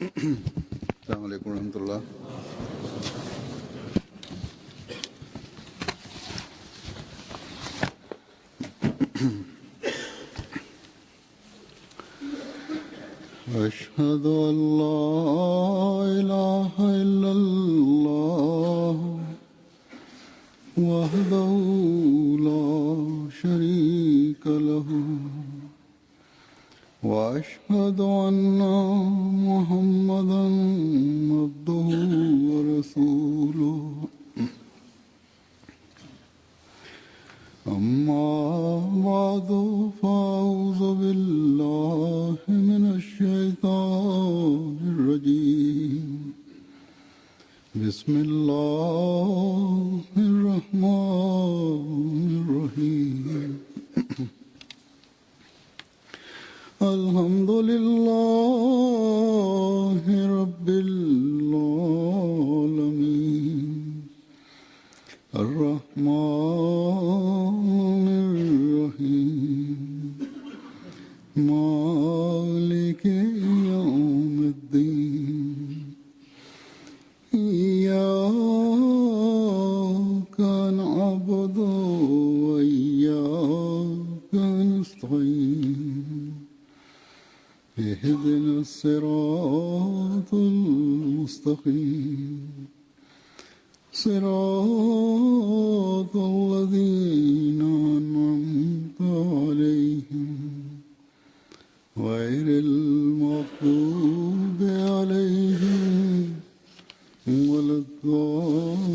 السلام عليكم ورحمة الله. أشهد أن لا إله إلا الله وحده لا شريك له وأشهد أن محمدا عبده ورسوله أما بعد فأعوذ بالله من الشيطان الرجيم بسم الله الرحمن الرحيم الحمد لله رب العالمين الرحمن الرحيم مالك يوم الدين إياك نعبد وإياك نستعين اهدنا الصراط المستقيم صراط الذين أنعمت عليهم غير المغضوب عليهم ولا الضالين.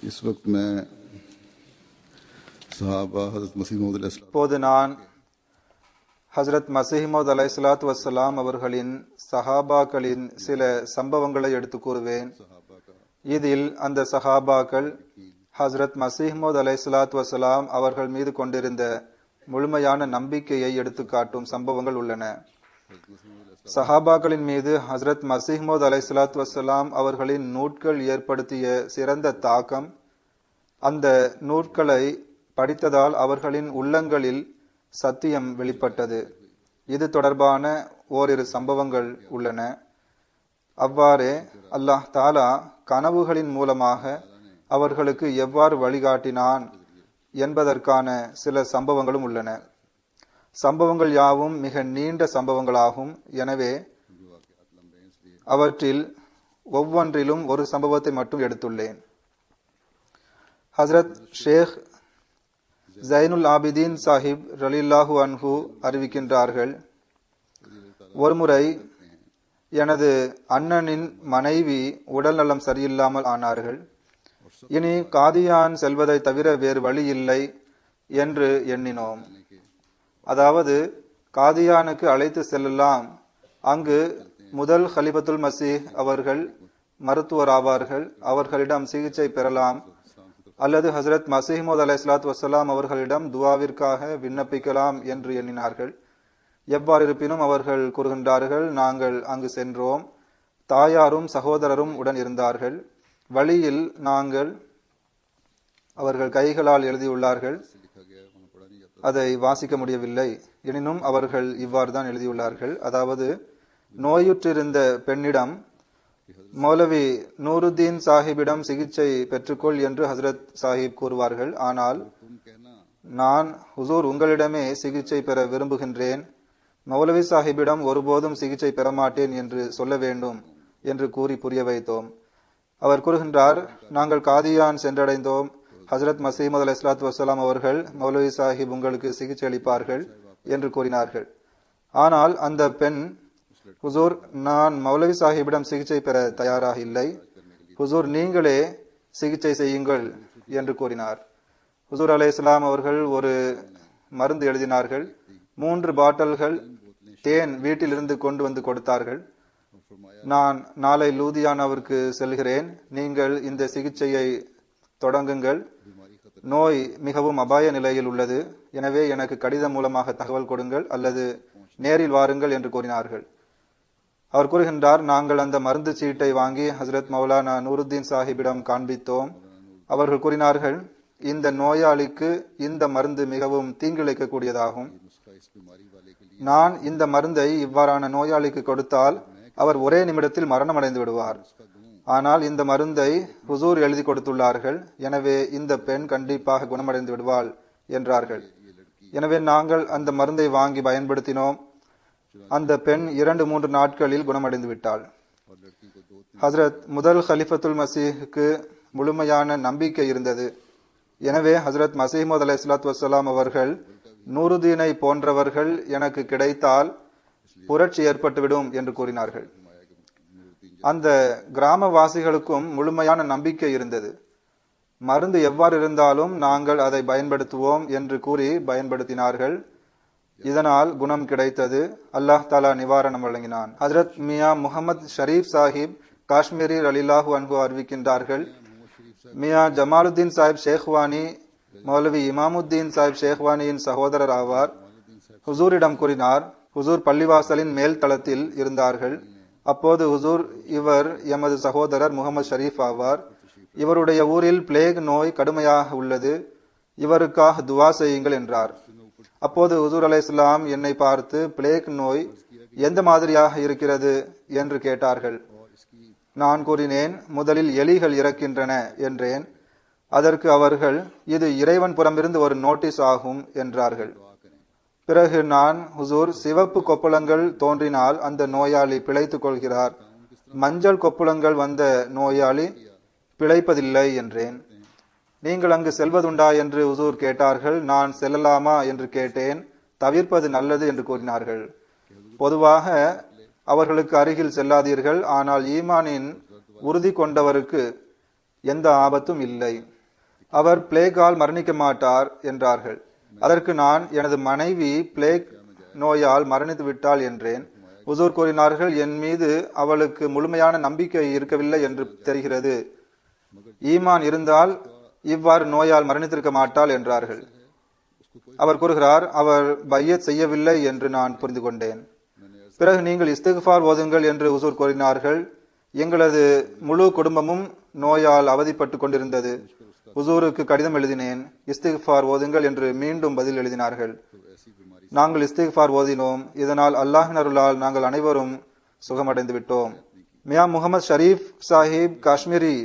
इस वक्त मैं सहाबा हज़रत मसीह मौद अलैहिस्सलाम இப்போது நான் ஹஜ்ரத் மஸீஹ் மவ்ஊத் அலைஹிஸ்ஸலாத்து வஸ்ஸலாம் அவர்களின் சஹாபாக்களின் சில சம்பவங்களை எடுத்து கூறுவேன். இதில் அந்த சஹாபாக்கள் ஹஜ்ரத் மஸீஹ் மவ்ஊத் அலைஹிஸ்ஸலாத்து வஸ்ஸலாம் அவர்கள் மீது கொண்டிருந்த முழுமையான நம்பிக்கையை எடுத்து காட்டும் சம்பவங்கள் உள்ளன. சஹாபாக்களின் மீது ஹஜ்ரத் மஸீஹ் மவ்ஊத் அலைஹிஸ்ஸலாத்து வஸ்ஸலாம் அவர்களின் நூட்கள் ஏற்படுத்திய சிறந்த தாக்கம், அந்த நூட்களை படித்ததால் அவர்களின் உள்ளங்களில் சத்தியம் வெளிப்பட்டது. இது தொடர்பான ஓரிரு சம்பவங்கள் உள்ளன. அவ்வாறே அல்லாஹ் தாலா கனவுகளின் மூலமாக அவர்களுக்கு எவ்வாறு வழிகாட்டினான் என்பதற்கான சில சம்பவங்களும் உள்ளன. சம்பவங்கள் யாவும் மிக நீண்ட சம்பவங்களாகும். எனவே அவற்றில் ஒவ்வொன்றிலும் ஒரு சம்பவத்தை மட்டும் எடுத்துள்ளேன். ஹஜ்ரத் ஷேக் ஜைனுல் ஆபிதீன் சாஹிப் ரலியல்லாஹு அன்ஹு அறிவிக்கின்றார்கள், ஒருமுறை எனது அண்ணனின் மனைவி உடல் நலம் சரியில்லாமல் ஆனார்கள். இனி காதியான் செல்வதை தவிர வேறு வழி இல்லை என்று எண்ணினோம். அதாவது காதியானுக்கு அழைத்து செல்லலாம். அங்கு முதல் ஹலிஃபத்துல் மசீஹ் அவர்கள் மருத்துவர் ஆவார்கள், அவர்களிடம் சிகிச்சை பெறலாம். அல்லது ஹஜ்ரத் மஸீஹ் மவ்ஊத் அலைஹிஸ்ஸலாத்து வஸ்ஸலாம் அவர்களிடம் துவாவிற்காக விண்ணப்பிக்கலாம் என்று எண்ணினார்கள். எவ்வாறு இருப்பினும் அவர்கள் கூறுகின்றார்கள், நாங்கள் அங்கு சென்றோம். தாயாரும் சகோதரரும் உடன் இருந்தார்கள். வழியில் நாங்கள் அவர்கள் கைகளால் எழுதியுள்ளார்கள், அதை வாசிக்க முடியவில்லை. எனினும் அவர்கள் இவ்வாறு தான் எழுதியுள்ளார்கள். அதாவது, நோயுற்றிருந்த பெண்ணிடம் மௌலவி நூருத்தீன் சாஹிபிடம் சிகிச்சை பெற்றுக்கொள் என்று ஹஜ்ரத் சாஹிப் கூறுவார்கள். ஆனால் நான் ஹுசூர் உங்களிடமே சிகிச்சை பெற விரும்புகின்றேன், மௌலவி சாஹிபிடம் ஒருபோதும் சிகிச்சை பெறமாட்டேன் என்று சொல்ல வேண்டும் என்று கூறி புரிய வைத்தோம். அவர் கூறுகின்றார், நாங்கள் காதியான் சென்றடைந்தோம். ஹஜ்ரத் மஸீஹ் மவ்ஊத் அலைஹிஸ்ஸலாத்து வஸ்ஸலாம் அவர்கள் மௌலவி சாஹிப் உங்களுக்கு சிகிச்சை அளிப்பார்கள் என்று கூறினார்கள். ஆனால் அந்த பெண், ஹுசூர் நான் மௌலவி சாஹிபிடம் சிகிச்சை பெற தயாராக இல்லை, ஹுசூர் நீங்களே சிகிச்சை செய்யுங்கள் என்று கூறினார். ஹுசூர் அலைஹிஸ்ஸலாம் அவர்கள் ஒரு மருந்து எழுதினார்கள். 3 பாட்டில்கள் தேன் வீட்டிலிருந்து கொண்டு வந்து கொடுத்தார்கள். நான் நாளை லூதியானாவிற்கு செல்கிறேன், நீங்கள் இந்த சிகிச்சையை தொடங்குங்கள். நோய் மிகவும் அபாய நிலையில் உள்ளது, எனவே எனக்கு கடிதம் மூலமாக தகவல் கொடுங்கள் அல்லது நேரில் வாருங்கள் என்று கூறினார்கள். அவர் கூறுகின்றார், நாங்கள் அந்த மருந்து சீட்டை வாங்கி ஹஜ்ரத் மௌலானா நூருத்தீன் சாஹிபிடம் காண்பித்தோம். அவர்கள் கூறினார்கள், இந்த நோயாளிக்கு இந்த மருந்து மிகவும் தீங்கிழைக்கக்கூடியதாகும். நான் இந்த மருந்தை இவ்வாறான நோயாளிக்கு கொடுத்தால் அவர் ஒரே நிமிடத்தில் மரணம் அடைந்து விடுவார். ஆனால் இந்த மருந்தை ஹுசூர் எழுதி கொடுத்துள்ளார்கள், எனவே இந்த பெண் கண்டிப்பாக குணமடைந்து விடுவாள் என்றார்கள். எனவே நாங்கள் அந்த மருந்தை வாங்கி பயன்படுத்தினோம். அந்த பெண் 2-3 நாட்களில் குணமடைந்து விட்டாள். ஹசரத் முதல் ஹலிஃபத்துல் மசீஹுக்கு முழுமையான நம்பிக்கை இருந்தது. எனவே ஹசரத் மசீஹ் அலைஹிஸ்ஸலாத்து வஸ்ஸலாம் அவர்கள், நூருதீனை போன்றவர்கள் எனக்கு கிடைத்தால் புரட்சி ஏற்பட்டுவிடும் என்று கூறினார்கள். அந்த கிராமவாசிகளுக்கும் முழுமையான நம்பிக்கை இருந்தது. மருந்து எவ்வாறு இருந்தாலும் நாங்கள் அதை பயன்படுத்துவோம் என்று கூறி பயன்படுத்தினார்கள். இதனால் குணம் கிடைத்தது. அல்லாஹ் தாலா நிவாரணம் வழங்கினான். ஹஜ்ரத் மியா முகமது ஷரீப் சாஹிப் காஷ்மீரி ரலில்லாஹு அன்ஹு அறிவிக்கின்றார்கள், மியா ஜமாலுத்தீன் சாஹிப் ஷேக்வானி மௌலவி இமாமுத்தீன் சாஹிப் ஷேக்வானியின் சகோதரர் ஆவார். ஹுசூரிடம் கூறினார். ஹுசூர் பள்ளிவாசலின் மேல் தளத்தில் இருந்தார்கள். அப்போது ஹுசூர், இவர் எமது சகோதரர் முகமது ஷரீப் ஆவார். இவருடைய ஊரில் பிளேக் நோய் கடுமையாக உள்ளது, இவருக்காக துவா செய்யுங்கள் என்றார். அப்போது ஹுசூர் அலைஹிஸ்ஸலாம் என்னை பார்த்து, பிளேக் நோய் எந்த மாதிரியாக இருக்கிறது என்று கேட்டார்கள். நான் கூறினேன், முதலில் எலிகள் இறக்கின்றன என்றேன். அதற்கு அவர்கள், இது இறைவன் புறமிருந்து ஒரு நோட்டீஸ் ஆகும் என்றார்கள். பிறகு நான், ஹுசூர், சிவப்பு கொப்புளங்கள் தோன்றினால் அந்த நோயாளி பிழைத்துக் கொள்கிறார், மஞ்சள் கொப்புளங்கள் வந்த நோயாளி பிழைப்பதில்லை என்றேன். நீங்கள் அங்கு செல்வதுண்டா என்று ஹுசூர் கேட்டார்கள். நான் செல்லலாமா என்று கேட்டேன். தவிர்ப்பது நல்லது என்று கூறினார்கள். பொதுவாக அவர்களுக்கு அருகில் செல்லாதீர்கள், ஆனால் ஈமானின் உறுதி கொண்டவருக்கு எந்த ஆபத்தும் இல்லை, அவர் பிளேகால் மரணிக்க மாட்டார் என்றார்கள். அதற்கு நான், எனது மனைவி பிளேக் நோயால் மரணித்து விட்டாள் என்றேன். ஹுசூர் கூறினார்கள், என் மீது அவளுக்கு முழுமையான நம்பிக்கை இருக்கவில்லை என்று தெரிகிறது. ஈமான் இருந்தால் இவ்வாறு நோயால் மரணித்திருக்க மாட்டாள் என்றார்கள். அவர் கூறுகிறார், அவர் பையத் செய்யவில்லை என்று நான் புரிந்து கொண்டேன். பிறகு நீங்கள் இஸ்திக்ஃபார் ஓதுங்கள் என்று ஹுசூர் கூறினார்கள். எங்களது முழு குடும்பமும் நோயால் அவதிப்பட்டு கொண்டிருந்தது. ஹுசூருக்கு கடிதம் எழுதினேன், இஸ்திக்ஃபார் ஓதுங்கள் என்று மீண்டும் பதில் எழுதினார்கள். நாங்கள் இஸ்திக்ஃபார் ஓதினோம். இதனால் அல்லாஹ்வின் அருளால் நாங்கள் அனைவரும் சுகமடைந்து விட்டோம். மியா முகமது ஷரீப் சாஹிப் காஷ்மீரி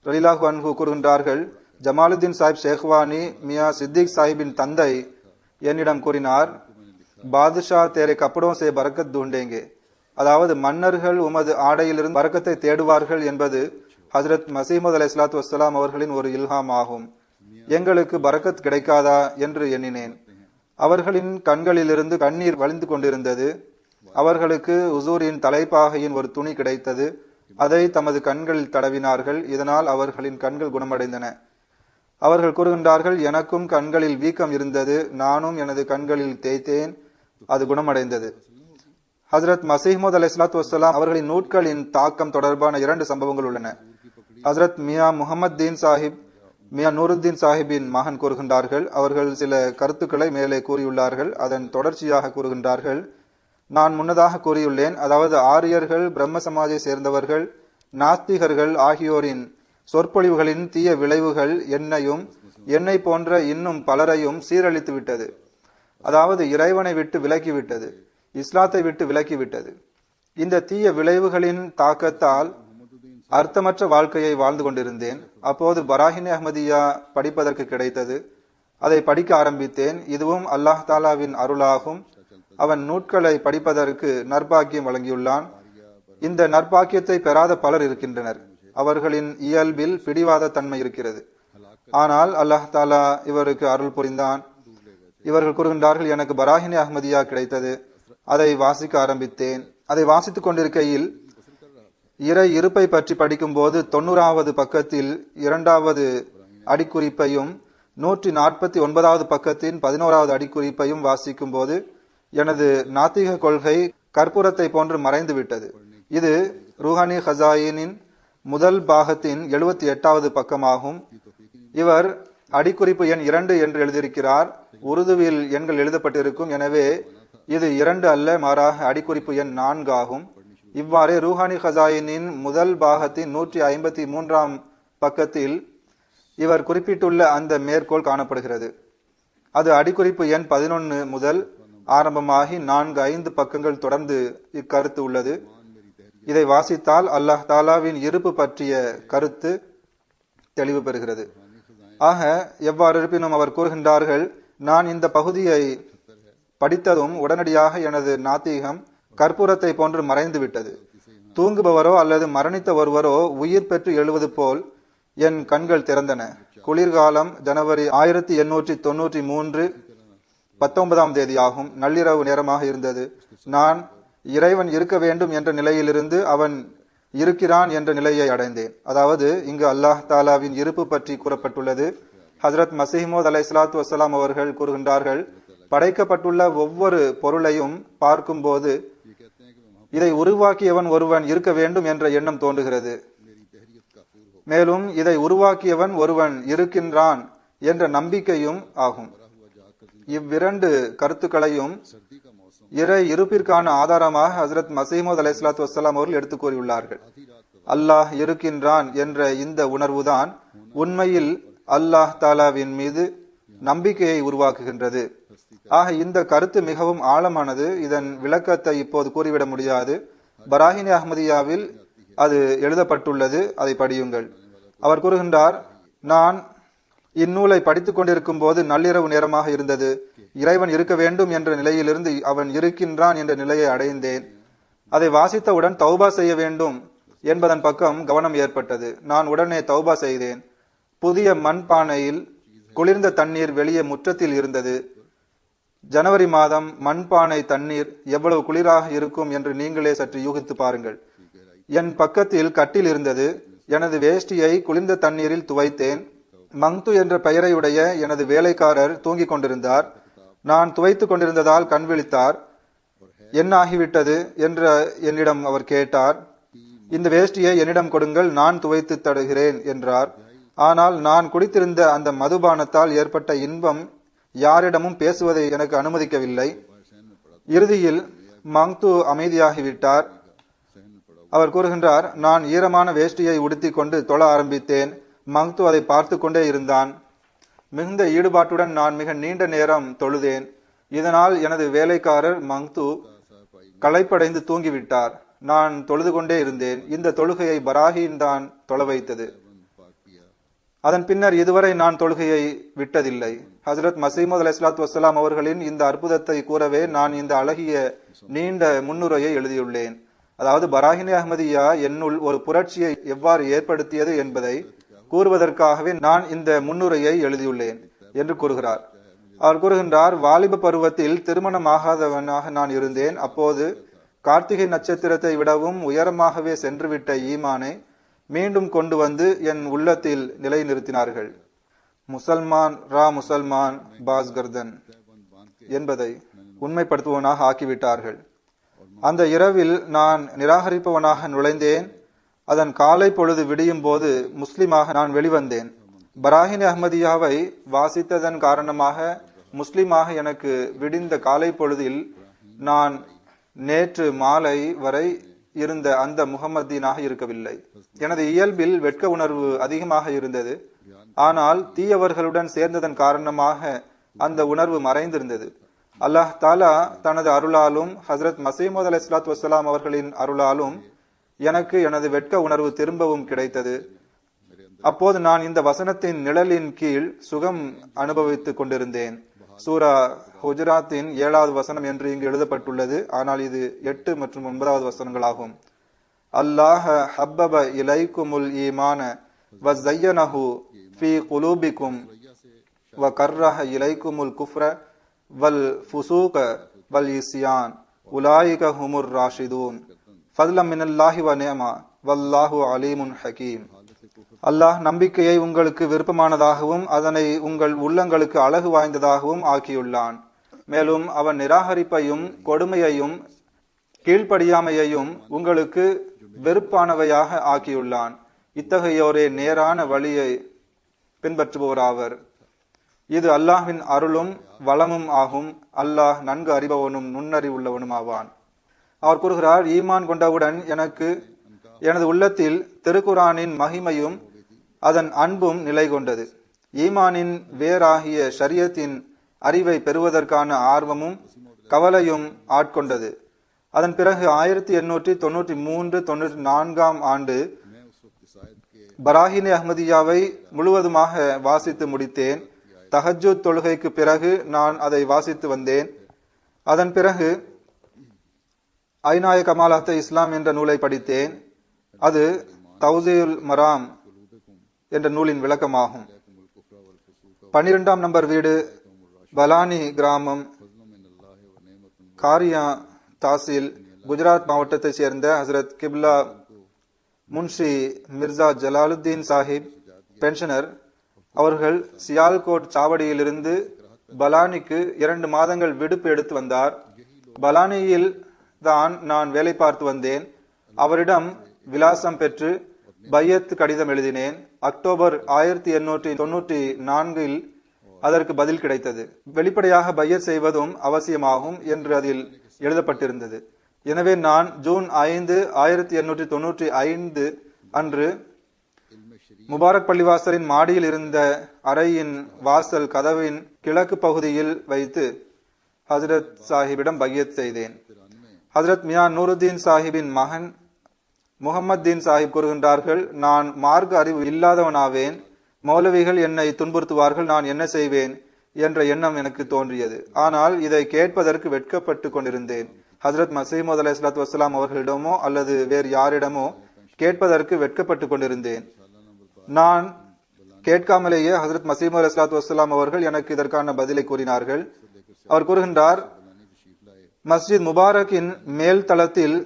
ரலில்லாஹு அன்ஹு கூறுகின்றார்கள், ஜமாலுத்தீன் சாஹிப் ஷேக்வானி மியா சித்திக் சாஹிப்பின் தந்தை என்னிடம் கூறினார், பாதுஷா தேரே கப்படோं से बरकत ढूंढेंगे, அதாவது மன்னர்கள் உமது ஆடையிலிருந்து பரக்கத்தை தேடுவார்கள் என்பது ஹஜ்ரத் மசீஹ் அலைஹிஸ்ஸலாத்து வஸ்ஸலாம் அவர்களின் ஒரு இல்ஹாம் ஆகும். எங்களுக்கு பரக்கத் கிடைக்காதா என்று எண்ணினேன். அவர்களின் கண்களிலிருந்து கண்ணீர் வழிந்து கொண்டிருந்தது. அவர்களுக்கு ஹுசூரின் தலைப்பாகையின் ஒரு துணி கிடைத்தது. அதை தமது கண்களில் தடவினார்கள். இதனால் அவர்களின் கண்கள் குணமடைந்தன. அவர்கள் கூறுகின்றார்கள், எனக்கும் கண்களில் வீக்கம் இருந்தது, நானும் எனது கண்களில் தேய்த்தேன், அது குணமடைந்தது. ஹஜ்ரத் மசீஹ் அலைஹிஸ்ஸலாத்து வஸ்ஸலாம் அவர்களின் நூட்களின் தாக்கம் தொடர்பான 2 சம்பவங்கள் உள்ளன. ஹஜ்ரத் மியா முகமது தீன் சாஹிப் மியா நூருத்தீன் சாஹிப்பின் மகன் கூறுகின்றார்கள். அவர்கள் சில கருத்துக்களை மேலே கூறியுள்ளார்கள். அதன் தொடர்ச்சியாக கூறுகின்றார்கள், நான் முன்னதாக கூறியுள்ளேன், அதாவது ஆரியர்கள், பிரம்ம சமாஜை சேர்ந்தவர்கள், நாஸ்திகர்கள் ஆகியோரின் சொற்பொழிவுகளின் தீய விளைவுகள் என்னை போன்ற இன்னும் பலரையும் சீரழித்து விட்டது. அதாவது இறைவனை விட்டு விலக்கிவிட்டது, இஸ்லாத்தை விட்டு விலக்கிவிட்டது. இந்த தீய விளைவுகளின் தாக்கத்தால் அர்த்தமற்ற வாழ்க்கையை வாழ்ந்து கொண்டிருந்தேன். அப்போது பராஹினே அஹ்மதியா படிப்பதற்கு கிடைத்தது. அதை படிக்க ஆரம்பித்தேன். இதுவும் அல்லாஹ் தாலாவின் அருளாகும். அவன் நூட்களை படிப்பதற்கு நற்பாக்கியம் வழங்கியுள்ளான். இந்த நற்பாக்கியத்தை பெறாத பலர் இருக்கின்றனர். அவர்களின் இயல்பில் பிடிவாத தன்மை இருக்கிறது. ஆனால் அல்லாஹ் தாலா இவருக்கு அருள் புரிந்தான். இவர்கள் கூறுகின்றார்கள், எனக்கு பராஹினே அஹ்மதியா கிடைத்தது. அதை வாசிக்க ஆரம்பித்தேன். அதை வாசித்துக் கொண்டிருக்கையில் இறை இருப்பை பற்றி படிக்கும் போது 90வது பக்கத்தில் 2வது அடிக்குறிப்பையும் 149வது பக்கத்தின் 11வது அடிக்குறிப்பையும் வாசிக்கும் போது எனது நாத்திக கொள்கை கற்பூரத்தை போன்று மறைந்து விட்டது. இது ரூஹானி ஹசாயினின் முதல் பாகத்தின் 78வது பக்கமாகும். இவர் அடிக்குறிப்பு எண் 2 என்று எழுதியிருக்கிறார். உருதுவில் எண்கள் எழுதப்பட்டிருக்கும். எனவே இது 2 அல்ல, மாறாக அடிக்குறிப்பு எண் 4 ஆகும். இவ்வாறே ரூஹானி ஹசாயினின் முதல் பாகத்தின் 153ஆம் பக்கத்தில் இவர் குறிப்பிட்டுள்ள அந்த மேற்கோள் காணப்படுகிறது. அது அடிக்குறிப்பு எண் 11 முதல் ஆரம்பமாகி 4-5 பக்கங்கள் தொடர்ந்து இக்கருத்து உள்ளது. இதை வாசித்தால் அல்லாஹ் தாலாவின் இருப்பு பற்றிய கருத்து தெளிவு பெறுகிறது. ஆக எவ்வாறு இருப்பினும் அவர் கூறுகின்றார்கள், நான் இந்த பகுதியை படித்ததும் உடனடியாக எனது நாத்திகம் கற்பூரத்தை போன்று மறைந்து விட்டது. தூங்குபவரோ அல்லது மரணித்த ஒருவரோ உயிர் பெற்று எழுவது போல் என் கண்கள் திறந்தன. குளிர்காலம் ஜனவரி 1893 19ஆம் தேதி ஆகும். நள்ளிரவு நேரமாக இருந்தது. நான் இறைவன் இருக்க வேண்டும் என்ற நிலையிலிருந்து அவன் இருக்கிறான் என்ற நிலையை அடைந்தேன். அதாவது இங்கு அல்லாஹ் தாலாவின் இருப்பு பற்றி கூறப்பட்டுள்ளது. ஹஜ்ரத் மசீஹ் அலைஹிஸ்ஸலாத்து வஸ்ஸலாம் அவர்கள் கூறுகின்றார்கள், படைக்கப்பட்டுள்ள ஒவ்வொரு பொருளையும் பார்க்கும்போது இதை உருவாக்கியவன் ஒருவன் இருக்க வேண்டும் என்ற எண்ணம் தோன்றுகிறது. மேலும் இதை உருவாக்கியவன் ஒருவன் இருக்கின்றான் என்ற நம்பிக்கையும் ஆகும். இவ்விரண்டு கருத்துக்களையும் இறை இருப்பிற்கான ஆதாரமாக ஹஜ்ரத் மசீஹ் அலைஹிஸ்ஸலாத்து வஸ்ஸலாம் அவர்கள் எடுத்து கூறியுள்ளார்கள். அல்லாஹ் இருக்கின்றான் என்ற இந்த உணர்வுதான் உண்மையில் அல்லாஹ் தாலாவின் மீது நம்பிக்கையை உருவாக்குகின்றது. ஆக இந்த கருத்து மிகவும் ஆழமானது. இதன் விளக்கத்தை இப்போது கூறிவிட முடியாது. பராஹினி அஹ்மதியாவில் அது எழுதப்பட்டுள்ளது, அதை படியுங்கள். அவர் கூறுகின்றார், நான் இந்நூலை படித்துக் கொண்டிருக்கும் போது நள்ளிரவு நேரமாக இருந்தது. இறைவன் இருக்க வேண்டும் என்ற நிலையிலிருந்து அவன் இருக்கின்றான் என்ற நிலையை அடைந்தேன். அதை வாசித்தவுடன் தௌபா செய்ய வேண்டும் என்பதன் பக்கம் கவனம் ஏற்பட்டது. நான் உடனே தௌபா செய்தேன். புதிய மண்பானையில் குளிர்ந்த தண்ணீர் வெளியே முற்றத்தில் இருந்தது. ஜனவரி மாதம் மண்பானை தண்ணீர் எவ்வளவு குளிராக இருக்கும் என்று நீங்களே சற்று யூகித்து பாருங்கள். என் பக்கத்தில் கட்டில் இருந்தது. எனது வேஷ்டியை குளிர்ந்த தண்ணீரில் துவைத்தேன். மங்து என்ற பெயரையுடைய எனது வேலைக்காரர் தூங்கிக் கொண்டிருந்தார். நான் துவைத்துக் கொண்டிருந்ததால் கண் விழித்தார். என்ன ஆகிவிட்டது என்று என்னிடம் அவர் கேட்டார். இந்த வேஷ்டியை என்னிடம் கொடுங்கள், நான் துவைத்து தருகிறேன் என்றார். ஆனால் நான் குடித்திருந்த அந்த மதுபானத்தால் ஏற்பட்ட இன்பம் யாரிடமும் பேசுவதை எனக்கு அனுமதிக்கவில்லை. இறுதியில் மங்து அமைதியாகிவிட்டார். அவர் கூறுகின்றார், நான் ஈரமான வேஷ்டியை உடுத்திக் கொண்டு தொழ ஆரம்பித்தேன். மங்து அதை பார்த்து கொண்டே இருந்தான். மிகுந்த ஈடுபாட்டுடன் நான் மிக நீண்ட நேரம் தொழுதேன். இதனால் எனது வேலைக்காரர் மங்து களைப்படைந்து தூங்கிவிட்டார். நான் தொழுது கொண்டே இருந்தேன். இந்த தொழுகையை பராஹின் தான் தொழ வைத்தது. அதன் பின்னர் இதுவரை நான் தொழுகையை விட்டதில்லை. ஹஜ்ரத் மசீஹ் அலைஹிஸ்ஸலாத்து வஸ்ஸலாம் அவர்களின் இந்த அற்புதத்தை கூறவே நான் இந்த அழகிய நீண்ட முன்னுரையை எழுதியுள்ளேன். அதாவது பராஹினி அஹ்மதியா என்னுள் ஒரு புரட்சியை எவ்வாறு ஏற்படுத்தியது என்பதை கூறுவதற்காகவே நான் இந்த முன்னுரையை எழுதியுள்ளேன் என்று கூறுகிறார். அவர் கூறுகின்றார், வாலிப பருவத்தில் திருமணமாகாதவனாக நான் இருந்தேன். அப்போது கார்த்திகை நட்சத்திரத்தை விடவும் உயரமாகவே சென்றுவிட்ட ஈமானை மீண்டும் கொண்டு வந்து என் உள்ளத்தில் நிலைநிறுத்தினார்கள். முசல்மான் பாஸ்கர்தன் என்பதை உண்மைப்படுத்துவனாக ஆக்கிவிட்டார்கள். அந்த இரவில் நான் நிராகரிப்பவனாக நுழைந்தேன். அதன் காலை பொழுது விடியும் போது முஸ்லிமாக நான் வெளிவந்தேன். பராஹினி அஹ்மதியாவை வாசித்ததன் காரணமாக முஸ்லிமாக எனக்கு விடிந்த காலை பொழுதில் நான் நேற்று மாலை வரை இருந்த அந்த முகம்மதீனாக இருக்கவில்லை. எனது இயல்பில் வெட்க உணர்வு அதிகமாக இருந்தது. ஆனால் தீயவர்களுடன் சேர்ந்ததன் காரணமாக அந்த உணர்வு மறைந்திருந்தது. அல்லாஹ் தாலா தனது அருளாலும் ஹஜ்ரத் மசீஹ் அலைஹிஸ்ஸலாத்து வஸ்ஸலாம் அவர்களின் அருளாலும் எனக்கு எனது வெட்க உணர்வு திரும்பவும் கிடைத்தது. அப்போது நான் இந்த வசனத்தின் நிழலின் கீழ் சுகம் அனுபவித்துக் கொண்டிருந்தேன். சூரா ஹுஜராத்தின் 7வது வசனம் என்று இங்கு எழுதப்பட்டுள்ளது. ஆனால் இது 8 மற்றும் 9வது வசனங்களாகும். அல்லாஹ் ஹப்பப இலைக்குமுல் ஈமான வ ஸய்யனஹு ஃபீ குலூபிக்கும் வ கர்ரஹ இலைக்குமுல் குஃப்ர வல் ஃபுசூக வல் இஸ்யான் உலாயிக ஹுமுர் ராஷிதூன் ஃபத்லம் மினல்லாஹி வ நிஅமா வல்லாஹு அலீமுன் ஹகீம். அல்லாஹ் நம்பிக்கையை உங்களுக்கு விருப்பமானதாகவும் அதனை உங்கள் உள்ளங்களுக்கு அழகு வாய்ந்ததாகவும் ஆக்கியுள்ளான். மேலும் அவன் நிராகரிப்பையும் கொடுமையையும் கீழ்ப்படியாமையையும் உங்களுக்கு வெறுப்பானவையாக ஆக்கியுள்ளான். இத்தகையோரே நேரான வழியை பின்பற்றுபவராவர். இது அல்லாஹ்வின் அருளும் வளமும் ஆகும். அல்லாஹ் நன்கு அறிபவனும் நுண்ணறிவுள்ளவனும் ஆவான். அவர் கூறுகிறார், ஈமான் கொண்டவுடன் எனக்கு எனது உள்ளத்தில் திருக்குரானின் மகிமையும் அதன் அன்பும் நிலை கொண்டது. ஈமானின் வேறாகிய ஷரியத்தின் அறிவை பெறுவதற்கான ஆர்வமும் கவலையும் ஆட்கொண்டது. அதன் பிறகு 1893-94 ஆண்டு பராஹினே அஹ்மதியாவை முழுவதுமாக வாசித்து முடித்தேன். தஹஜ்ஜுத் தொழுகைக்கு பிறகு நான் அதை வாசித்து வந்தேன். அதன் பிறகு ஐநாய கமாலாத் இஸ்லாம் என்ற நூலை படித்தேன். அது தௌசீல் மராம் என்ற நூலின் விளக்கமாகும். 12ஆம் நம்பர் வீடு, பலானி கிராமம், காரியா தாசில், குஜராத் மாவட்டத்தைச் சேர்ந்த ஹசரத் கிப்லா முன்ஷி மிர்சா ஜலாலுத்தீன் சாஹிப் பென்ஷனர் அவர்கள் சியால்கோட் சாவடியிலிருந்து பலானிக்கு 2 மாதங்கள் விடுப்பு எடுத்து வந்தார். பலானியில் தான் நான் வேலை பார்த்து வந்தேன். அவரிடம் விலாசம் பெற்று பையத் கடிதம் எழுதினேன். அக்டோபர் 1894 அதற்கு பதில் கிடைத்தது. வெளிப்படையாக பையத் செய்வதும் அவசியமாகும் என்று அதில் எழுதப்பட்டிருந்தது. எனவே நான் ஜூன் 5, 1895 அன்று முபாரக் பள்ளிவாசலின் மாடியில் இருந்த அறையின் வாசல் கதவின் கிழக்கு பகுதியில் வைத்து ஹசரத் சாஹிபிடம் பையத் செய்தேன். ஹசரத் மியா நூருத்தீன் சாஹிபின் மகன் முகமது தீன் சாஹிப் கூறுகின்றார்கள், நான் மார்க்க அறிவு இல்லாதவனாவேன். மௌலவிகள் என்னை துன்புறுத்துவார்கள், நான் என்ன செய்வேன் என்ற எண்ணம் எனக்கு தோன்றியது. ஆனால் இதை கேட்பதற்கு வெட்கப்பட்டு கொண்டிருந்தேன். ஹசரத் மசீமது அலைஹிஸ்ஸலாத்து வஸ்ஸலாம் அவர்களிடமோ அல்லது வேறு யாரிடமோ கேட்பதற்கு வெட்கப்பட்டு கொண்டிருந்தேன். நான் கேட்காமலேயே ஹசரத் மசீமது அலைஹிஸ்ஸலாத்து வஸ்ஸலாம் அவர்கள் எனக்கு இதற்கான பதிலை கூறினார்கள். அவர் கூறுகின்றார், மஸ்ஜித் முபாரக்கின் மேல் தளத்தில்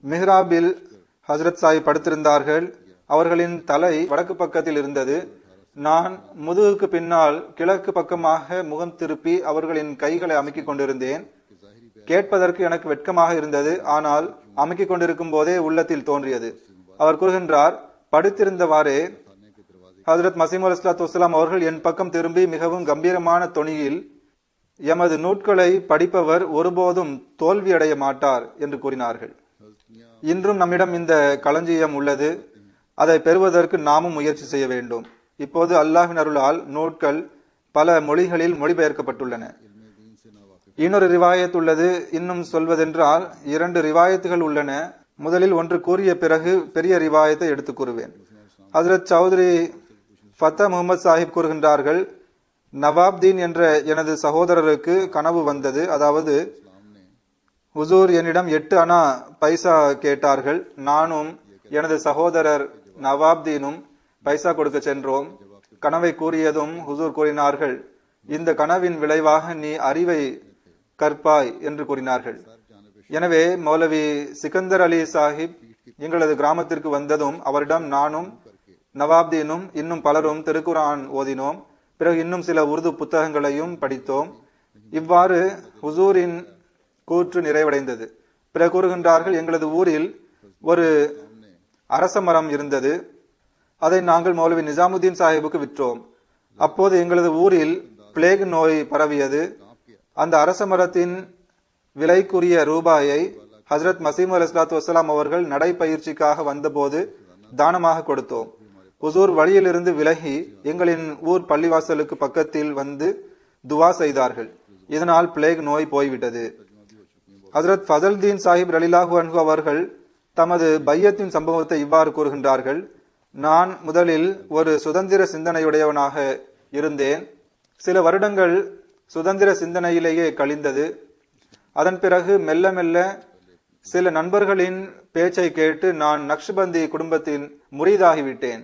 மிஹ்ராபில் ஹசரத் சாஹிப் படுத்திருந்தார்கள். அவர்களின் தலை வடக்கு பக்கத்தில் இருந்தது. நான் முதுகுக்கு பின்னால் கிழக்கு பக்கமாக முகம் திருப்பி அவர்களின் கைகளை அமுக்கிக் கொண்டிருந்தேன். கேட்பதற்கு எனக்கு வெட்கமாக இருந்தது. ஆனால் அமுக்கிக் கொண்டிருக்கும் போதே உள்ளத்தில் தோன்றியது. அவர் கூறுகின்றார், படுத்திருந்தவாறே ஹசரத் மசீமது அலைஹிஸ்ஸலாத்து வஸ்ஸலாம் அவர்கள் என் பக்கம் திரும்பி மிகவும் கம்பீரமான தொனியில், எமது நூட்களை படிப்பவர் ஒருபோதும் தோல்வியடைய மாட்டார் என்று கூறினார்கள். இன்றும் நம்மிடம் இந்த களஞ்சியம் உள்ளது. அதை பெறுவதற்கு நாமும் முயற்சி செய்ய வேண்டும். இப்போது அல்லாஹ்வின் அருளால் நூட்கள் பல மொழிகளில் மொழிபெயர்க்கப்பட்டுள்ளன. இன்னொரு ரிவாயத் உள்ளது. இன்னும் சொல்வதென்றால் 2 ரிவாயத்துகள் உள்ளன. முதலில் ஒன்று கூறிய பிறகு பெரிய ரிவாயத்தை எடுத்து கூறுவேன். ஹசரத் சௌத்ரி ஃபத்தா முகமது சாஹிப் கூறுகின்றார்கள், நவாப்தீன் என்ற எனது சகோதரருக்கு கனவு வந்தது. அதாவது, ஹுசூர் என்னிடம் 8 அனா பைசா கேட்டார்கள். நானும் எனது சகோதரர் நவாப்தீனும் பைசா கொடுக்க சென்றோம். கனவை கூறியதும் ஹுசூர் கூறினார்கள், இந்த கனவின் விளைவாக நீ அறிவை கற்பாய் என்று கூறினார்கள். எனவே மௌலவி சிக்கந்தர் அலி சாஹிப் எங்களது கிராமத்திற்கு வந்ததும் அவரிடம் நானும் நவாப்தீனும் இன்னும் பலரும் திருக்குரான் ஓதினோம். பிறகு இன்னும் சில உருது புத்தகங்களையும் படித்தோம். இவ்வாறு ஹுசூரின் கூற்று நிறைவடைந்தது. பிறகு கூறுகின்றார்கள், எங்களது ஊரில் ஒரு அரச மரம் இருந்தது. அதை நாங்கள் மௌலவி நிசாமுத்தீன் சாஹிபுக்கு விற்றோம். அப்போது எங்களது ஊரில் பிளேக் நோய் பரவியது. அந்த அரச மரத்தின் விலைக்குரிய ரூபாயை ஹசரத் மசீமது அலைஹிஸ்ஸலாத்து வஸ்ஸலாம் அவர்கள் நடைபயிற்சிக்காக வந்தபோது தானமாக கொடுத்தோம். ஹுசூர் வழியிலிருந்து விலகி எங்களின் ஊர் பள்ளிவாசலுக்கு பக்கத்தில் வந்து துவா செய்தார்கள். இதனால் பிளேக் நோய் போய்விட்டது. ஹசரத் ஃபசல்தீன் சாஹிப் ரலியல்லாஹு அன்ஹு அவர்கள் தமது பையத்தின் சம்பவத்தை இவ்வாறு கூறுகின்றார்கள், நான் முதலில் ஒரு சுதந்திர சிந்தனையுடையவனாக இருந்தேன். சில வருடங்கள் சுதந்திர சிந்தனையிலேயே கழிந்தது. அதன் பிறகு மெல்ல மெல்ல சில நண்பர்களின் பேச்சை கேட்டு நான் நக்ஷ்பந்தி குடும்பத்தின் முரீதாகிவிட்டேன்.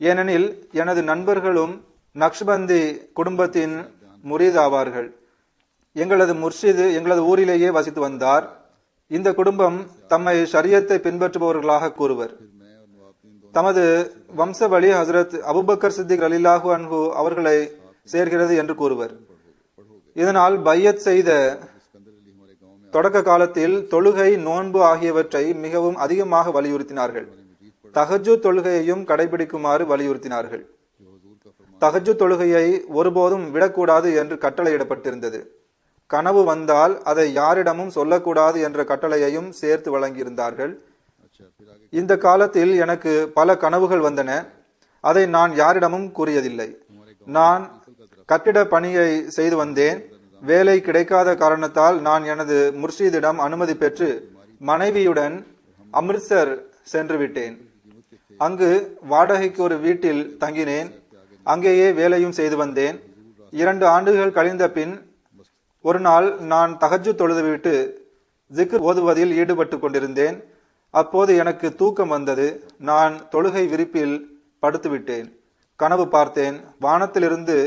ஏனெனில் எனது நண்பர்களும் நக்ஷ்பந்தி குடும்பத்தின் முரீதாவார்கள். எங்களது முர்ஷிது எங்களது ஊரிலேயே வசித்து வந்தார். இந்த குடும்பம் தம்மை ஷரியத்தை பின்பற்றுபவர்களாக கூறுவர். தமது வம்ச வழி ஹசரத் அபுபக்கர் சித்திக் ரலியல்லாஹு அன்ஹு அவர்களை சேர்கிறது என்று கூறுவர். இதனால் பையத் செய்த தொடக்க காலத்தில் தொழுகை, நோன்பு ஆகியவற்றை மிகவும் அதிகமாக வலியுறுத்தினார்கள். தஹஜ்ஜுத் தொழுகையையும் கடைபிடிக்குமாறு வலியுறுத்தினார்கள். தஹஜ்ஜுத் தொழுகையை ஒருபோதும் விடக்கூடாது என்று கட்டளையிடப்பட்டிருந்தது. கனவு வந்தால் அதை யாரிடமும் சொல்லக்கூடாது என்ற கட்டளையையும் சேர்த்து வழங்கியிருந்தார்கள். இந்த காலத்தில் எனக்கு பல கனவுகள் வந்தன. அதை நான் யாரிடமும் கூறியதில்லை. நான் கட்டிட பணியை செய்து வந்தேன். வேலை கிடைக்காத காரணத்தால் நான் எனது முர்ஷிதிடம் அனுமதி பெற்று மனைவியுடன் அமிர்த்சர் சென்று விட்டேன். அங்கு வாடகைக்கு ஒரு வீட்டில் தங்கினேன். அங்கேயே வேலையும் செய்து வந்தேன். 2 ஆண்டுகள் கழிந்த பின் ஒரு நாள் நான் தஹஜ்ஜுத் தொழுதுவிட்டு ஜிக்ர் ஓதுவதில் ஈடுபட்டு கொண்டிருந்தேன். அப்போது எனக்கு தூக்கம் வந்தது. நான் தொழுகை விரிப்பில் படுத்துவிட்டேன். கனவு பார்த்தேன். வானத்திலிருந்து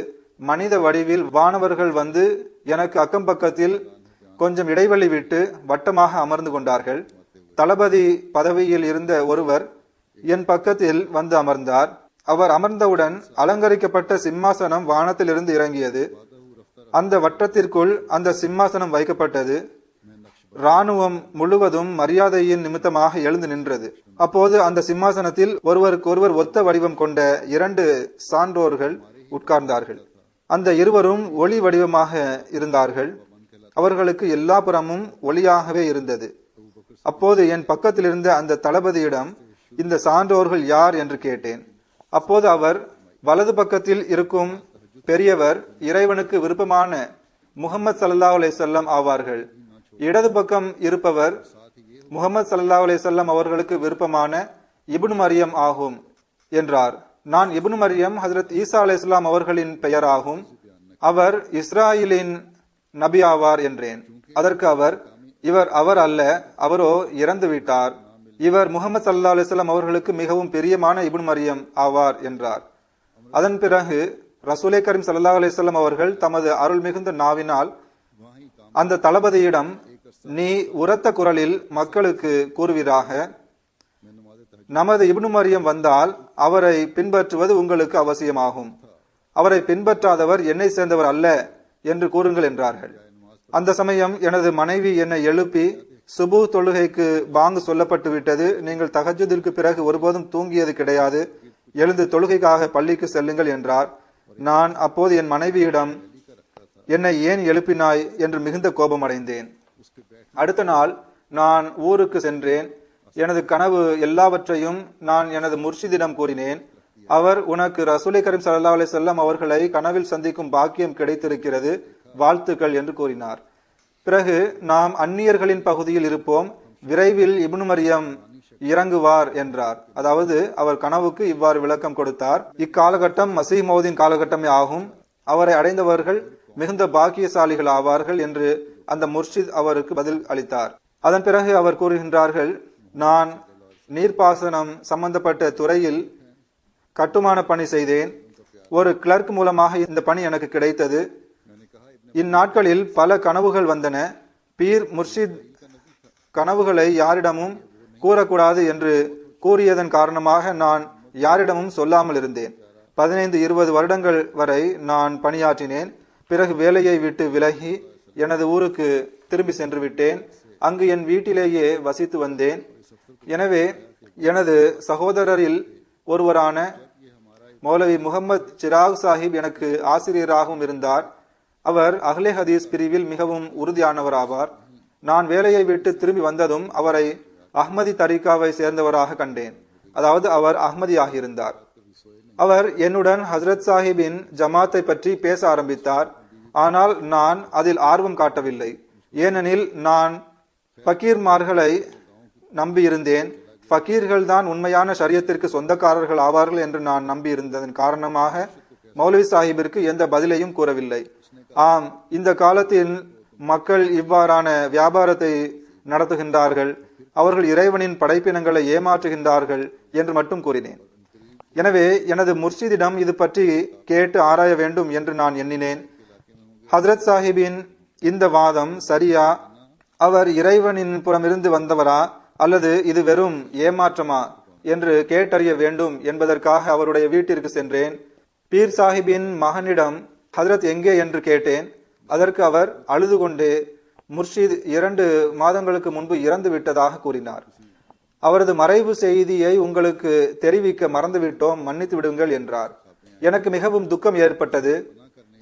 மனித வடிவில் வானவர்கள் வந்து எனக்கு அக்கம் பக்கத்தில் கொஞ்சம் இடைவெளி விட்டு வட்டமாக அமர்ந்து கொண்டார்கள். தளபதி பதவியில் இருந்த ஒருவர் என் பக்கத்தில் வந்து அமர்ந்தார். அவர் அமர்ந்தவுடன் அலங்கரிக்கப்பட்ட சிம்மாசனம் வானத்திலிருந்து இறங்கியது. அந்த வட்டத்திற்குள் அந்த சிம்மாசனம் வைக்கப்பட்டது. ராணுவம் முழுவதும் மரியாதையின் நிமித்தமாக எழுந்து நின்றது. அப்போது அந்த சிம்மாசனத்தில் ஒருவருக்கொருவர் ஒத்த வடிவம் கொண்ட 2 சான்றோர்கள் உட்கார்ந்தார்கள். அந்த இருவரும் ஒளி வடிவமாக இருந்தார்கள். அவர்களுக்கு எல்லா புறமும் ஒளியாகவே இருந்தது. அப்போது என் பக்கத்தில் இருந்த அந்த தளபதியிடம் இந்த சான்றோர்கள் யார் என்று கேட்டேன். அப்போது அவர், வலது பக்கத்தில் இருக்கும் பெரியவர் இறைவனுக்கு விருப்பமான முஹம்மது ஸல்லல்லாஹு அலைஹி வஸல்லம் ஆவார்கள். இடது பக்கம் இருப்பவர் முஹம்மது ஸல்லல்லாஹு அலைஹி வஸல்லம் அவர்களுக்கு விருப்பமான இப்னு மரியம் ஆகும் என்றார். நான் இப்னு மரியம் ஹஜ்ரத் ஈசா அலைஹிஸ்ஸலாம் அவர்களின் பெயராகும். அவர் இஸ்ராயலின் நபி ஆவார் என்றேன். அதற்கு அவர், அவர் அல்ல, அவரோ இறந்து விட்டார். இவர் முஹம்மது ஸல்லல்லாஹு அலைஹி வஸல்லம் அவர்களுக்கு மிகவும் பிரியமான இப்னு மரியம் ஆவார் என்றார். அதன் பிறகு ரசூலே கரீம் ஸல்லல்லாஹு அலைஹி வஸல்லம் அவர்கள் தமது அருள் மிகுந்த நாவினால் அந்த தளபதியிடம், நீ உரத்த குரலில் மக்களுக்கு கூறுவீராக, நமது இப்னு மரியம் வந்தால் அவரை பின்பற்றுவது உங்களுக்கு அவசியமாகும். அவரை பின்பற்றாதவர் என்னை சேர்ந்தவர் அல்ல என்று கூறுங்கள் என்றார்கள். அந்த சமயம் எனது மனைவி என்னை எழுப்பி, சுபு தொழுகைக்கு பாங்கு சொல்லப்பட்டு விட்டது, நீங்கள் தஹஜ்ஜுதிற்கு பிறகு ஒருபோதும் தூங்கியது கிடையாது, எழுந்து தொழுகைக்காக பள்ளிக்கு செல்லுங்கள் என்றார். நான் அப்போது என் மனைவியிடம், என்னை ஏன் எழுப்பினாய் என்று மிகுந்த கோபமடைந்தேன். அடுத்த நாள் நான் ஊருக்கு சென்றேன். எனது கனவு எல்லாவற்றையும் நான் எனது முர்ஷிதிடம் கூறினேன். அவர், உனக்கு ரசூலை கரீம் ஸல்லல்லாஹு அலைஹி வஸல்லம் அவர்களை கனவில் சந்திக்கும் பாக்கியம் கிடைத்திருக்கிறது, வாழ்த்துக்கள் என்று கூறினார். பிறகு, நாம் அந்நியர்களின் பகுதியில் இருப்போம், விரைவில் இப்னு மரியம் இறங்குவார் என்றார். அதாவது அவர் கனவுக்கு இவ்வாறு விளக்கம் கொடுத்தார். இக்காலகட்டம் மசீஹ் மௌதின் காலகட்டமே ஆகும். அவரை அடைந்தவர்கள் மிகுந்த பாக்கியசாலிகள் ஆவார்கள் என்று அந்த முர்ஷித் அவருக்கு பதில் அளித்தார். அதன் பிறகு அவர் கூறுகின்றார்கள், நான் நீர்ப்பாசனம் சம்பந்தப்பட்ட துறையில் கட்டுமான பணி செய்தேன். ஒரு கிளர்க் மூலமாக இந்த பணி எனக்கு கிடைத்தது. இந்நாட்களில் பல கனவுகள் வந்தன. பீர் முர்ஷித் கனவுகளை யாரிடமும் கூறக்கூடாது என்று கூறியதன் காரணமாக நான் யாரிடமும் சொல்லாமல் இருந்தேன். 15-20 வருடங்கள் வரை நான் பணியாற்றினேன். பிறகு வேலையை விட்டு விலகி எனது ஊருக்கு திரும்பி சென்று விட்டேன். அங்கு என் வீட்டிலேயே வசித்து வந்தேன். எனவே எனது சகோதரரில் ஒருவரான மௌலவி முகமது சிராக் சாஹிப் எனக்கு ஆசிரியராகவும் இருந்தார். அவர் அஹ்லே ஹதீஸ் பிரிவில் மிகவும் உறுதியானவர் ஆவார். நான் வேலையை விட்டு திரும்பி வந்ததும் அவரை அஹ்மதி தரீகாவை சேர்ந்தவராக கண்டேன். அதாவது அவர் அஹ்மதியாக இருந்தார். அவர் என்னுடன் ஹசரத் சாஹிபின் ஜமாத்தை பற்றி பேச ஆரம்பித்தார். ஆனால் நான் அதில் ஆர்வம் காட்டவில்லை. ஏனெனில் நான் ஃபக்கீர்மார்களை நம்பியிருந்தேன். ஃபக்கீர்கள் தான் உண்மையான ஷரியத்திற்கு சொந்தக்காரர்கள் ஆவார்கள் என்று நான் நம்பியிருந்ததன் காரணமாக மௌலவி சாஹிபிற்கு எந்த பதிலையும் கூறவில்லை. ஆம், இந்த காலத்தில் மக்கள் இவ்வாறான வியாபாரத்தை நடத்துகின்றார்கள், அவர்கள் இறைவனின் படைப்பினங்களை ஏமாற்றுகின்றார்கள் என்று மட்டும் கூறினேன். எனவே எனது முர்ஷிதிடம் இது பற்றி கேட்டு ஆராய வேண்டும் என்று நான் எண்ணினேன். ஹசரத் சாஹிபின் இந்த வாதம் சரியா, அவர் இறைவனின் புறமிருந்து வந்தவரா அல்லது இது வெறும் ஏமாற்றமா என்று கேட்டறிய வேண்டும் என்பதற்காக அவருடைய வீட்டிற்கு சென்றேன். பீர் சாஹிபின் மகனிடம் ஹசரத் எங்கே என்று கேட்டேன். அதற்கு அவர் அழுது கொண்டே முர்ஷித் 2 மாதங்களுக்கு முன்பு இறந்து விட்டதாக கூறினார். அவரது மறைவு செய்தியை உங்களுக்கு தெரிவிக்க மறந்துவிட்டோம், மன்னித்து விடுங்கள் என்றார். எனக்கு மிகவும் துக்கம் ஏற்பட்டது,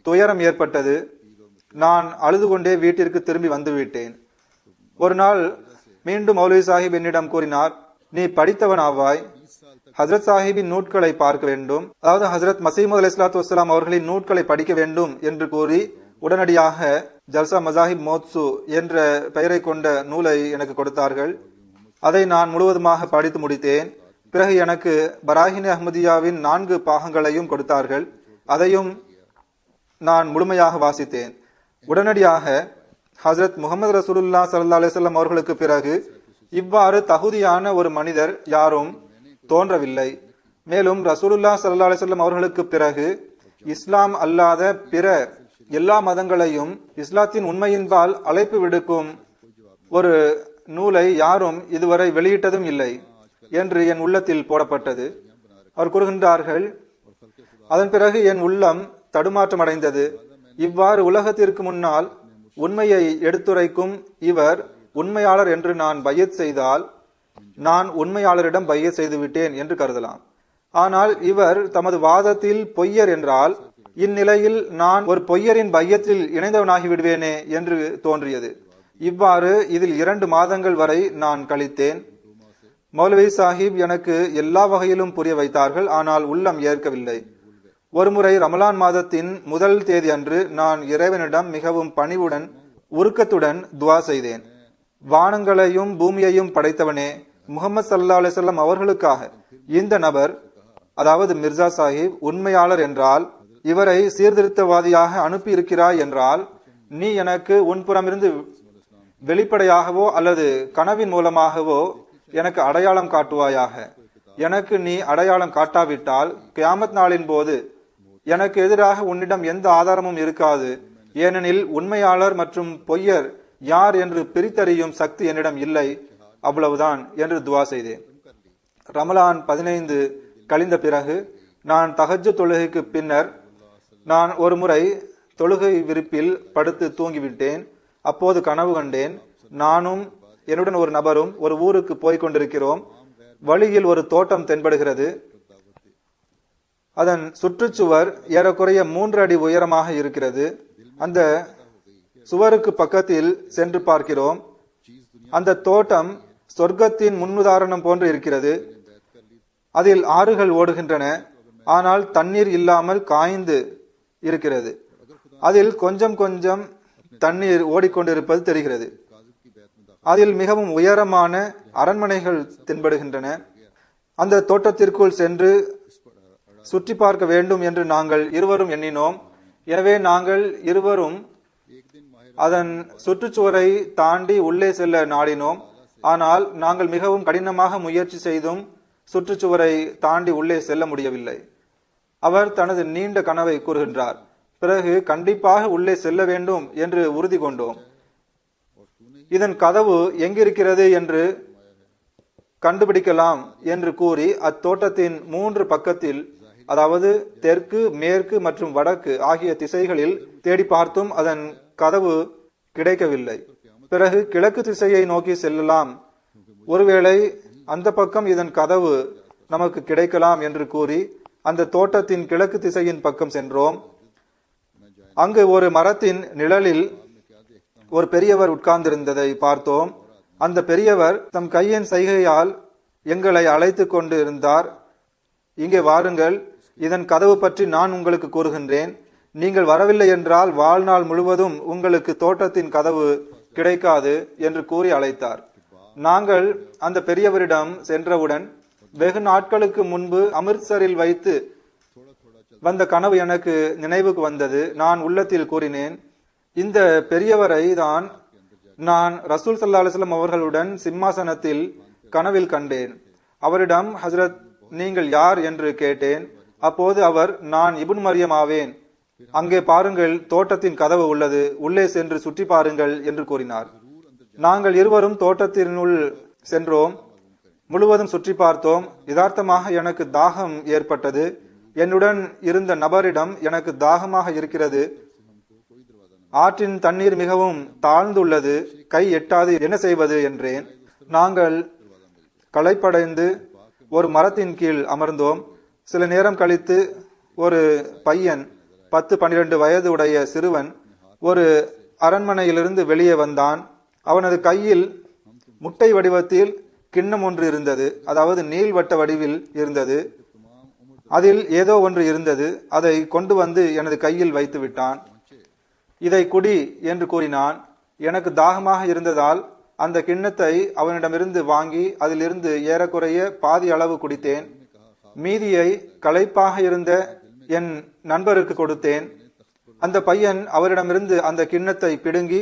துயரம் ஏற்பட்டது. நான் அழுது கொண்டே வீட்டிற்கு திரும்பி வந்துவிட்டேன். ஒரு நாள் மீண்டும் மௌலவி சாஹிப் என்னிடம் கூறினார், நீ படித்தவன் ஆவாய், ஹசரத் சாஹிபின் நூட்களை பார்க்க வேண்டும், அதாவது ஹசரத் மசீமது அலைஹிஸ்ஸலாத்து வஸ்ஸலாம் அவர்களின் நூட்களை படிக்க வேண்டும் என்று கூறி உடனடியாக ஜல்சா மசாஹிப் மோத்சு என்ற பெயரை கொண்ட நூலை எனக்கு கொடுத்தார்கள். அதை நான் முழுவதுமாக படித்து முடித்தேன். பிறகு எனக்கு பராஹினே அஹ்மதியாவின் 4 பாகங்களையும் கொடுத்தார்கள். அதையும் நான் முழுமையாக வாசித்தேன். உடனடியாக ஹசரத் முகமது ரசூலுல்லாஹ் ஸல்லல்லாஹு அலைஹி வஸல்லம் அவர்களுக்கு பிறகு இவ்வாறு தகுதியான ஒரு மனிதர் யாரும் தோன்றவில்லை. மேலும் ரசூலுல்லாஹ் ஸல்லல்லாஹு அலைஹி வஸல்லம் அவர்களுக்கு பிறகு இஸ்லாம் அல்லாத பிற எல்லா மதங்களையும் இஸ்லாத்தின் உண்மையின்பால் அழைப்பு விடுக்கும் ஒரு நூலை யாரும் இதுவரை வெளியிட்டதும் இல்லை என்று என் உள்ளத்தில் போடப்பட்டது. அவர் கூறுகின்றார்கள், அதன் பிறகு என் உள்ளம் தடுமாற்றம் அடைந்தது. இவ்வாறு உலகத்திற்கு முன்னால் உண்மையை எடுத்துரைக்கும் இவர் உண்மையாளர் என்று நான் பையத் செய்தால் நான் உண்மையாளரிடம் பையத் செய்து விட்டேன் என்று கருதலாம். ஆனால் இவர் தமது வாதத்தில் பொய்யர் என்றால் இந்நிலையில் நான் ஒரு பொய்யரின் பையத்தில் இணைந்தவனாகி விடுவேனே என்று தோன்றியது. இவ்வாறு இதில் 2 மாதங்கள் வரை நான் கழித்தேன். மௌலவி சாஹிப் எனக்கு எல்லா வகையிலும் புரிய வைத்தார்கள். ஆனால் உள்ளம் ஏற்கவில்லை. ஒருமுறை ரமலான் மாதத்தின் முதல் தேதி அன்று நான் இறைவனிடம் மிகவும் பணிவுடன் உருக்கத்துடன் துவா செய்தேன். வானங்களையும் பூமியையும் படைத்தவனே, முகமது ஸல்லல்லாஹு அலைஹி வஸல்லம் அவர்களுக்காக இந்த நபர், அதாவது மிர்சா சாஹிப் உண்மையாளர் என்றால், இவரை சீர்திருத்தவாதியாக அனுப்பி இருக்கிறாய் என்றால், நீ எனக்கு உன்புறமிருந்து வெளிப்படையாகவோ அல்லது கனவின் மூலமாகவோ எனக்கு அடையாளம் காட்டுவாயாக. எனக்கு நீ அடையாளம் காட்டாவிட்டால் கியாமத் நாளின் போது எனக்கு எதிராக உன்னிடம் எந்த ஆதாரமும் இருக்காது. ஏனெனில் உண்மையாளர் மற்றும் பொய்யர் யார் என்று பிரித்தறியும் சக்தி என்னிடம் இல்லை. அவ்வளவுதான் என்று துவா செய்தேன். ரமலான் 15 கழிந்த பிறகு நான் தஹஜ்ஜுத் தொழுகைக்கு பின்னர் நான் ஒரு முறை தொழுகை விரிப்பில் படுத்து தூங்கிவிட்டேன். அப்போது கனவு கண்டேன். நானும் என்னுடன் ஒரு நபரும் ஒரு ஊருக்கு போய்க் கொண்டிருக்கிறோம். வழியில் ஒரு தோட்டம் தென்படுகிறது. அதன் சுற்றுச்சுவர் ஏறக்குறைய 3 அடி உயரமாக இருக்கிறது. அந்த சுவருக்கு பக்கத்தில் சென்று பார்க்கிறோம். அந்த தோட்டம் சொர்க்கத்தின் முன்னுதாரணம் போன்று இருக்கிறது. அதில் ஆறுகள் ஓடுகின்றன. ஆனால் தண்ணீர் இல்லாமல் காய்ந்து இருக்கிறது. அதில் கொஞ்சம் கொஞ்சம் தண்ணீர் ஓடிக்கொண்டிருப்பது தெரிகிறது. அதில் மிகவும் உயரமான அரண்மனைகள் தென்படுகின்றன. அந்த தோட்டத்திற்குள் சென்று சுற்றி பார்க்க வேண்டும் என்று நாங்கள் இருவரும் எண்ணினோம். எனவே நாங்கள் இருவரும் அதன் சுற்றுச்சுவரை தாண்டி உள்ளே செல்ல நாடினோம். ஆனால் நாங்கள் மிகவும் கடினமாக முயற்சி செய்தும் சுற்றுச்சுவரை தாண்டி உள்ளே செல்ல முடியவில்லை. அவர் தனது நீண்ட கனவை கூறுகின்றார். பிறகு கண்டிப்பாக உள்ளே செல்ல வேண்டும் என்று உறுதி கொண்டோம். இதன் கதவு எங்கிருக்கிறது என்று கண்டுபிடிக்கலாம் என்று கூறி அத்தோட்டத்தின் 3 பக்கத்தில், அதாவது தெற்கு, மேற்கு மற்றும் வடக்கு ஆகிய திசைகளில் தேடி பார்த்தும் அதன் கதவு கிடைக்கவில்லை. பிறகு கிழக்கு திசையை நோக்கி செல்லலாம், ஒருவேளை அந்த பக்கம் இதன் கதவு நமக்கு கிடைக்கலாம் என்று கூறி அந்த தோட்டத்தின் கிழக்கு திசையின் பக்கம் சென்றோம். அங்கு ஒரு மரத்தின் நிழலில் ஒரு பெரியவர் உட்கார்ந்திருந்ததை பார்த்தோம். அந்த பெரியவர் தம் கையின் சைகையால் எங்களை அழைத்து கொண்டு இருந்தார். இங்கே வாருங்கள், இதன் கதவு பற்றி நான் உங்களுக்கு கூறுகின்றேன். நீங்கள் வரவில்லை என்றால் வாழ்நாள் முழுவதும் உங்களுக்கு தோட்டத்தின் கதவு கிடைக்காது என்று கூறி அழைத்தார். நாங்கள் அந்த பெரியவரிடம் சென்றவுடன் வெகு நாட்களுக்கு முன்பு அமிர்த்சரில் வைத்து வந்த கனவு எனக்கு நினைவுக்கு வந்தது. நான் உள்ளத்தில் கூறினேன், இந்த பெரியவரை தான் நான் ரசூல் ஸல்லல்லாஹு அலைஹி வஸல்லம் அவர்களுடன் சிம்மாசனத்தில் கனவில் கண்டேன். அவரிடம், ஹஜ்ரத் நீங்கள் யார் என்று கேட்டேன். அப்போது அவர், நான் இப்னு மரியம் ஆவேன். அங்கே பாருங்கள், தோட்டத்தின் கதவு உள்ளது, உள்ளே சென்று சுற்றி பாருங்கள் என்று கூறினார். நாங்கள் இருவரும் தோட்டத்தினுள் சென்றோம். முழுவதும் சுற்றி பார்த்தோம். யதார்த்தமாக எனக்கு தாகம் ஏற்பட்டது. என்னுடன் இருந்த நபரிடம், எனக்கு தாகமாக இருக்கிறது, ஆற்றின் தண்ணீர் மிகவும் தாழ்ந்துள்ளது, கை எட்டாது, என்ன செய்வது என்றேன். நாங்கள் களைப்படைந்து ஒரு மரத்தின் கீழ் அமர்ந்தோம். சில நேரம் கழித்து ஒரு பையன், 10-12 வயது உடைய சிறுவன் ஒரு அரண்மனையிலிருந்து வெளியே வந்தான். அவனது கையில் முட்டை வடிவத்தில் கிண்ணம் ஒன்று இருந்தது, அதாவது நீள்வட்ட வடிவில் இருந்தது. அதில் ஏதோ ஒன்று இருந்தது. அதை கொண்டு வந்து எனது கையில் வைத்து விட்டான். இதை குடி என்று கூறினான். எனக்கு தாகமாக இருந்ததால் அந்த கிண்ணத்தை அவனிடமிருந்து வாங்கி அதிலிருந்து ஏறக்குறைய பாதி அளவு குடித்தேன். மீதியை களைப்பாக இருந்த என் நண்பருக்கு கொடுத்தேன். அந்த பையன் அவரிடமிருந்து அந்த கிண்ணத்தை பிடுங்கி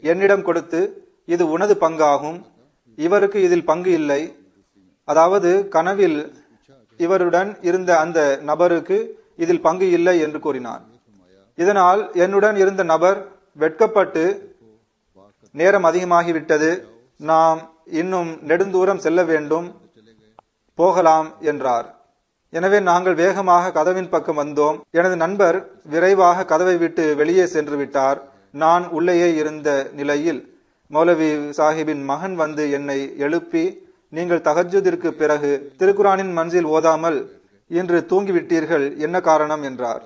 என்னிடம் கொடுத்து, இது உனது பங்காகும், இவருக்கு இதில் பங்கு இல்லை. அதாவது கனவில் இவருடன் இருந்த அந்த நபருக்கு இதில் பங்கு இல்லை என்று கூறினான். இதனால் என்னுடன் இருந்த நபர் வெட்கப்பட்டு, நேரம் அதிகமாகிவிட்டது, நாம் இன்னும் நெடுந்தூரம் செல்ல வேண்டும், போகலாம் என்றார். எனவே நாங்கள் வேகமாக கதவின் பக்கம் வந்தோம். எனது நண்பர் விரைவாக கதவை விட்டு வெளியே சென்று விட்டார். நான் உள்ளேயே இருந்த நிலையில் மௌலவி சாஹிபின் மகன் வந்து என்னை எழுப்பி, நீங்கள் தஹஜ்ஜுதிற்கு பிறகு திருக்குரானின் மன்சில் ஓதாமல் இன்று தூங்கிவிட்டீர்கள், என்ன காரணம் என்றார்.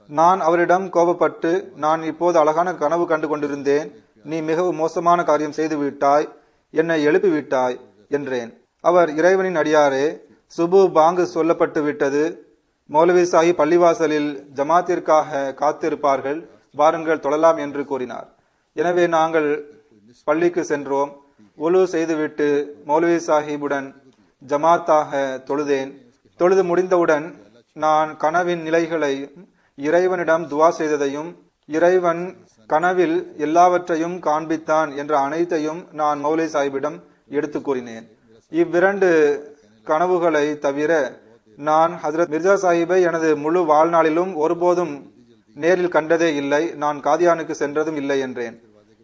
நான் அவரிடம் கோபப்பட்டு, நான் இப்போது அழகான கனவு கண்டு கொண்டிருந்தேன், நீ மிகவும் மோசமான காரியம் செய்து விட்டாய், என்னை எழுப்பிவிட்டாய் என்றேன். அவர், இறைவனின் அடியாரே, சுபு பாங்கு சொல்லப்பட்டு விட்டது, மௌலவி சாஹிப் பள்ளிவாசலில் ஜமாத்திற்காக காத்திருப்பார்கள், வாருங்கள் தொழலாம் என்று கூறினார். எனவே நாங்கள் பள்ளிக்கு சென்றோம். ஒலு செய்துவிட்டு மௌலவி சாஹிபுடன் ஜமாத்தாக தொழுதேன். தொழுது முடிந்தவுடன் நான் கனவின் நிலைகளை இறைவனிடம் துவா செய்ததையும், இறைவன் கனவில் எல்லாவற்றையும் காண்பித்தான் என்ற அனைத்தையும் நான் மௌலவி சாஹிபிடம் எடுத்து கூறினேன். இவ்விரண்டு கனவுகளை தவிர நான் ஹஜ்ரத் மிர்சா சாஹிபை எனது முழு வாழ்நாளிலும் ஒருபோதும் நேரில் கண்டதே இல்லை, நான் காதியானுக்கு சென்றதும் இல்லை என்றேன்.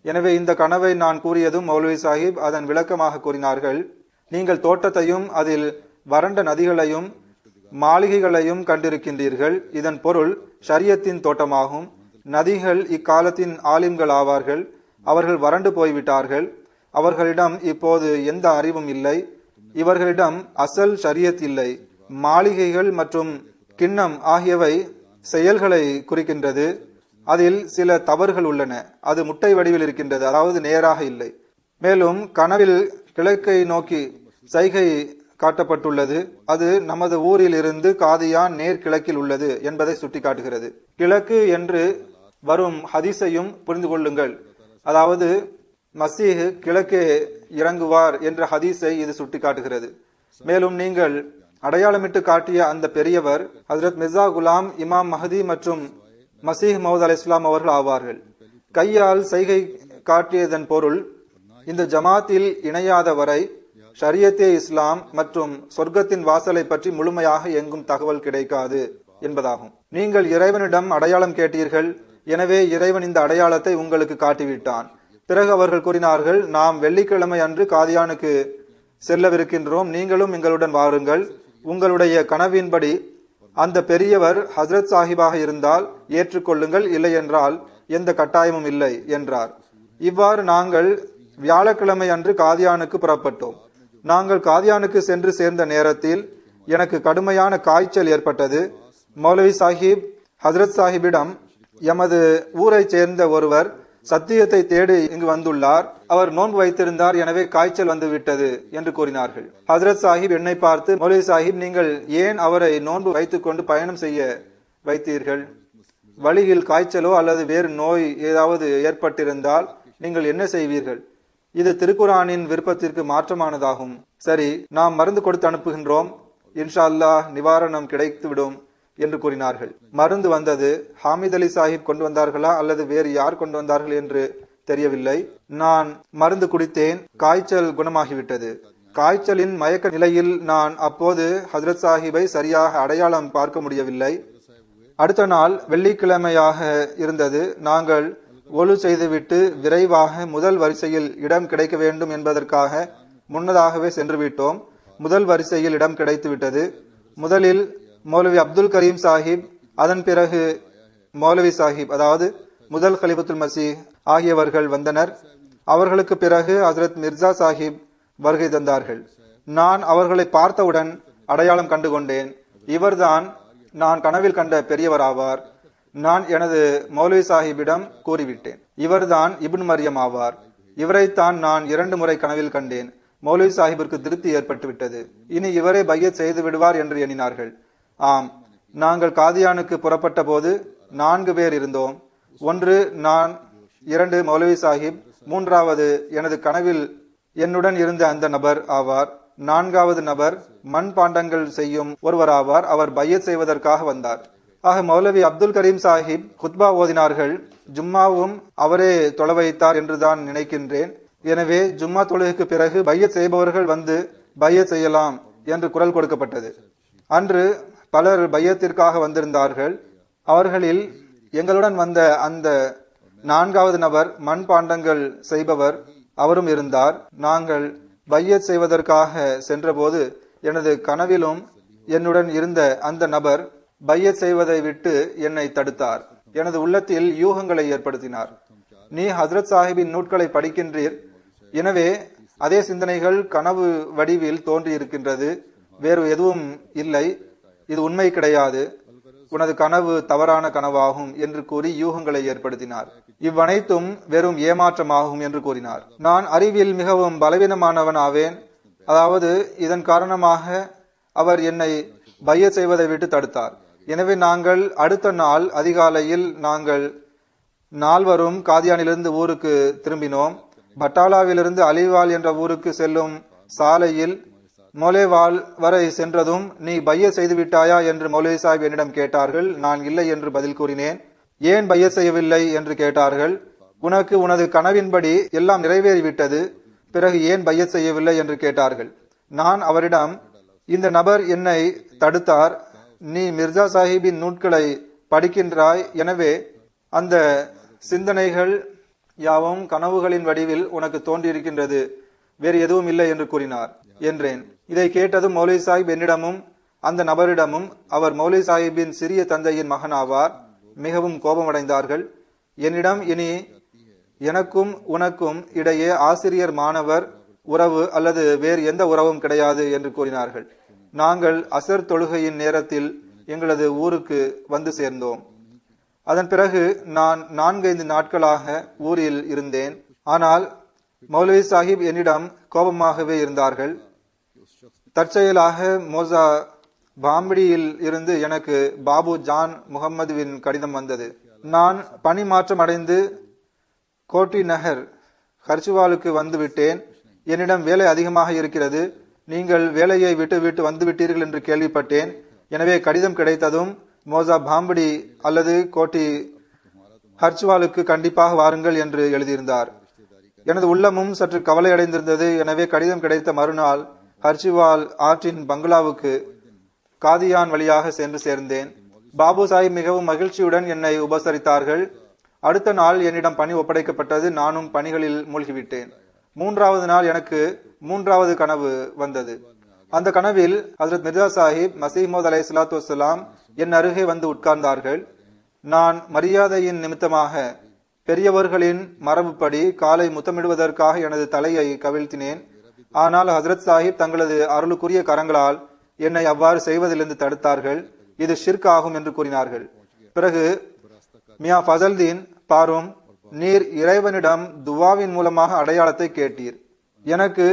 எனவே இந்த கனவை நான் கூறியதும் மௌலவி சாஹிப் அதன் விளக்கமாக கூறினார்கள். நீங்கள் தோட்டத்தையும் அதில் வறண்ட நதிகளையும் மாளிகைகளையும் கண்டிருக்கின்றீர்கள். இதன் பொருள் ஷரியத்தின் தோட்டமாகும். நதிகள் இக்காலத்தின் ஆலிம்கள் ஆவார்கள். அவர்கள் வறண்டு போய்விட்டார்கள். அவர்களிடம் இப்போது எந்த அறிவும் இல்லை. இவர்களிடம் அசல் ஷரியத் இல்லை. மாளிகைகள் மற்றும் கிண்ணம் ஆகியவை செயல்களை குறிக்கின்றது. அதில் சில தவறுகள் உள்ளன. அது முட்டை வடிவில் இருக்கின்றது, அதாவது நேராக இல்லை. மேலும் கனவில் கிழக்கை நோக்கி சைகை காட்டப்பட்டுள்ளது. அது நமது ஊரில் இருந்து காதியான் நேர் கிழக்கில் உள்ளது என்பதை சுட்டிக்காட்டுகிறது. கிழக்கு என்று வரும் ஹதீஸையும் புரிந்து கொள்ளுங்கள். அதாவது மசீஹ் கிழக்கே இறங்குவார் என்ற ஹதீஸை இது சுட்டிக்காட்டுகிறது. மேலும் நீங்கள் அடையாளமிட்டு காட்டிய அந்த பெரியவர் ஹஜ்ரத் மிர்சா குலாம் இமாம் மஹதி மற்றும் மசீஹ் மவுத் அலை இஸ்லாம் அவர்கள் ஆவார்கள். கையால் சைகை காட்டியதன் பொருள், இந்த ஜமாத்தில் இணையாத வரை ஷரியத்தே இஸ்லாம் மற்றும் சொர்க்கத்தின் வாசலை பற்றி முழுமையாக எங்கும் தகவல் கிடைக்காது என்பதாகும். நீங்கள் இறைவனிடம் அடையாளம் கேட்டீர்கள், எனவே இறைவன் இந்த அடையாளத்தை உங்களுக்கு காட்டிவிட்டான். பிறகு அவர்கள் கூறினார்கள், நாம் வெள்ளிக்கிழமை அன்று காதியானுக்கு செல்லவிருக்கின்றோம், நீங்களும் எங்களுடன் வாருங்கள். உங்களுடைய கனவின்படி அந்த பெரியவர் ஹஜ்ரத் சாஹிபாக இருந்தால் ஏற்றுக்கொள்ளுங்கள், இல்லை என்றால் எந்த கட்டாயமும் இல்லை என்றார். இவ்வாறு நாங்கள் வியாழக்கிழமை அன்று காதியானுக்கு புறப்பட்டோம். நாங்கள் காதியானுக்கு சென்று சேர்ந்த நேரத்தில் எனக்கு கடுமையான காய்ச்சல் ஏற்பட்டது. மௌலவி சாஹிப் ஹஜ்ரத் சாஹிபிடம், எமது ஊரை சேர்ந்த ஒருவர் சத்தியத்தை தேடி இங்கு வந்துள்ளார், அவர் நோன்பு வைத்திருந்தார், எனவே காய்ச்சல் வந்து விட்டது என்று கூறினார்கள். ஹஜ்ரத் சாஹிப் என்னை பார்த்து, மௌலவி சாஹிப், நீங்கள் ஏன் அவரை நோன்பு வைத்துக் கொண்டு பயணம் செய்ய வைத்தீர்கள்? வழியில் காய்ச்சலோ அல்லது வேறு நோய் ஏதாவது ஏற்பட்டிருந்தால் நீங்கள் என்ன செய்வீர்கள்? இது திருக்குரானின் விருப்பத்திற்கு மாற்றமானதாகும். சரி, நாம் மருந்து கொடுத்து அனுப்புகின்றோம், இன்ஷா அல்லாஹ் நிவாரணம் கிடைத்துவிடும் என்று கூறினார்கள். மருந்து வந்தது. ஹாமித் அலி சாஹிப் கொண்டு வந்தார்களா அல்லது வேறு யார் கொண்டு வந்தார்கள் என்று தெரியவில்லை. நான் மருந்து குடித்தேன். காய்ச்சல் குணமாகிவிட்டது. காய்ச்சலின் மயக்க நிலையில் நான் அப்போது ஹஜ்ரத் சாஹிபை சரியாக அடையாளம் பார்க்க முடியவில்லை. அடுத்த நாள் வெள்ளிக்கிழமையாக இருந்தது. நாங்கள் ஒலு செய்துவிட்டு விரைவாக முதல் வரிசையில் இடம் கிடைக்க வேண்டும் என்பதற்காக முன்னதாகவே சென்று விட்டோம். முதல் வரிசையில் இடம் கிடைத்து விட்டது. முதலில் மௌலவி அப்துல் கரீம் சாஹிப், அதன் பிறகு மௌலவி சாஹிப், அதாவது முதல் கலிபத்துல் மசீஹ் ஆகியவர்கள் வந்தனர். அவர்களுக்கு பிறகு ஹஜ்ரத் மிர்சா சாஹிப் வருகை தந்தார்கள். நான் அவர்களை பார்த்தவுடன் அடையாளம் கண்டு கொண்டேன். இவர்தான் நான் கனவில் கண்ட பெரியவர் ஆவார். நான் எனது மௌலவி சாஹிபிடம் கூறிவிட்டேன், இவர்தான் இப்னு மரியம் ஆவார். இவரைத்தான் நான் 2 முறை கனவில் கண்டேன். மௌலவி சாஹிபிற்கு திருப்தி ஏற்பட்டுவிட்டது. இனி இவரே பையத் செய்து விடுவார் என்று எண்ணினார்கள். ஆம், நாங்கள் காதியானுக்கு புறப்பட்ட போது 4 பேர் இருந்தோம். ஒன்று நான், 2 மௌலவி சாஹிப், 3வது எனது கனவில் என்னுடன் இருந்த அந்த நபர் ஆவார். 4வது நபர் மண்பாண்டங்கள் செய்யும் ஒருவராவார். அவர் பையத் செய்வதற்காக வந்தார். ஆக மௌலவி அப்துல் கரீம் சாஹிப் குத்பா ஓதினார்கள். ஜும்மாவும் அவரே தொழ வைத்தார் என்றுதான் நினைக்கின்றேன். எனவே ஜும்மா தொழுகைக்கு பிறகு பையத் செய்பவர்கள் வந்து பையத் செய்யலாம் என்று குரல் கொடுக்கப்பட்டது. அன்று பலர் பையத்திற்காக வந்திருந்தார்கள். அவர்களில் எங்களுடன் வந்த அந்த 4வது நபர் மண்பாண்டங்கள் செய்பவர் அவரும் இருந்தார். நாங்கள் பையத் செய்வதற்காக சென்றபோது எனது கனவிலும் என்னுடன் இருந்த அந்த நபர் பையத் செய்வதை விட்டு என்னை தடுத்தார். எனது உள்ளத்தில் யூகங்களை ஏற்படுத்தினார். நீ ஹஸ்ரத் சாஹிபின் நூட்களை படிக்கின்றீர், எனவே அதே சிந்தனைகள் கனவு வடிவில் தோன்றியிருக்கின்றது, வேறு எதுவும் இல்லை, இது உண்மை கிடையாது, உனது கனவு தவறான கனவாகும் என்று கூறி யூகங்களை ஏற்படுத்தினார். இவ்வனைத்தும் வெறும் ஏமாற்றமாகும் என்று கூறினார். நான் அறிவில் மிகவும் பலவீனமானவன் ஆவேன். அதாவது இதன் காரணமாக அவர் என்னை பையத் செய்வதை விட்டு தடுத்தார். எனவே நாங்கள் அடுத்த நாள் அதிகாலையில் நாங்கள் 4வரும் காதியானிலிருந்து ஊருக்கு திரும்பினோம். பட்டாலாவிலிருந்து அலிவால் என்ற ஊருக்கு செல்லும் சாலையில் மொலேவால் வரை சென்றதும் நீ பையத் செய்து விட்டாயா என்று மௌலவி சாஹிப் என்னிடம் கேட்டார்கள். நான் இல்லை என்று பதில் கூறினேன். ஏன் பையத் செய்யவில்லை என்று கேட்டார்கள். உனக்கு உனது கனவின்படி எல்லாம் நிறைவேறிவிட்டது, பிறகு ஏன் பையத் செய்யவில்லை என்று கேட்டார்கள். நான் அவரிடம், இந்த நபர் என்னை தடுத்தார், நீ மிர்சா சாஹிபின் நூட்களை படிக்கின்றாய், எனவே அந்த சிந்தனைகள் யாவும் கனவுகளின் வடிவில் உனக்கு தோன்றியிருக்கின்றது, வேறு எதுவும் இல்லை என்று கூறினார் என்றேன். இதை கேட்டதும் மௌலவி சாஹிப் என்னிடமும் அந்த நபரிடமும், அவர் மௌலவி சாஹிபின் சிறிய தந்தையின் மகன் ஆவார், மிகவும் கோபமடைந்தார்கள். என்னிடம், இனி எனக்கும் உனக்கும் இடையே ஆசிரியர் மாணவர் உறவு அல்லது வேறு எந்த உறவும் கிடையாது என்று கூறினார்கள். நாங்கள் அசர் தொழுகையின் நேரத்தில் எங்களது ஊருக்கு வந்து சேர்ந்தோம். அதன் பிறகு நான் 4-5 நாட்களாக ஊரில் இருந்தேன். ஆனால் மௌலவி சாஹிப் என்னிடம் கோபமாகவே இருந்தார்கள். தற்செயலாக மோசா பாம்படியில் இருந்து எனக்கு பாபு ஜான் முகமதுவின் கடிதம் வந்தது. நான் பணி மாற்றம் அடைந்து கோட்டி நகர் ஹர்ச்சுவாலுக்கு வந்து விட்டேன். என்னிடம் வேலை அதிகமாக இருக்கிறது, நீங்கள் வேலையை விட்டு வந்துவிட்டீர்கள் என்று கேள்விப்பட்டேன். எனவே கடிதம் கிடைத்ததும் மோசா பாம்படி அல்லது கோட்டி ஹர்ச்சுவாலுக்கு கண்டிப்பாக வாருங்கள் என்று எழுதியிருந்தார். எனது உள்ளமும் சற்று கவலை அடைந்திருந்தது. எனவே கடிதம் கிடைத்த மறுநாள் ஹர்ச்சுவால் ஆற்றின் பங்களாவுக்கு காதியான் வழியாக சென்று சேர்ந்தேன். பாபு சாஹிப் மிகவும் மகிழ்ச்சியுடன் என்னை உபசரித்தார்கள். அடுத்த நாள் என்னிடம் பணி ஒப்படைக்கப்பட்டது. நானும் பணிகளில் மூழ்கிவிட்டேன். 3வது நாள் எனக்கு 3வது கனவு வந்தது. அந்த கனவில் ஹசரத் மிர்சா சாஹிப் மசீமோத் அலைஹிஸ்ஸலாத்து வஸ்ஸலாம் என் அருகே வந்து உட்கார்ந்தார்கள். நான் மரியாதையின் நிமித்தமாக பெரியவர்களின் மரபுப்படி காலை முத்தமிடுவதற்காக எனது தலையை கவிழ்த்தினேன். ஆனால் ஹசரத் சாஹிப் தங்களது அருளுக்குரிய கரங்களால் என்னை அவ்வாறு செய்வதிலிருந்து தடுத்தார்கள். இது ஷிர்க் ஆகும் என்று கூறினார்கள். பிறகு மியா ஃபசல்தீன், பாரும், நீர் இறைவனிடம் துவாவின் மூலமாக அடையாளத்தை கேட்டீர். எனக்கு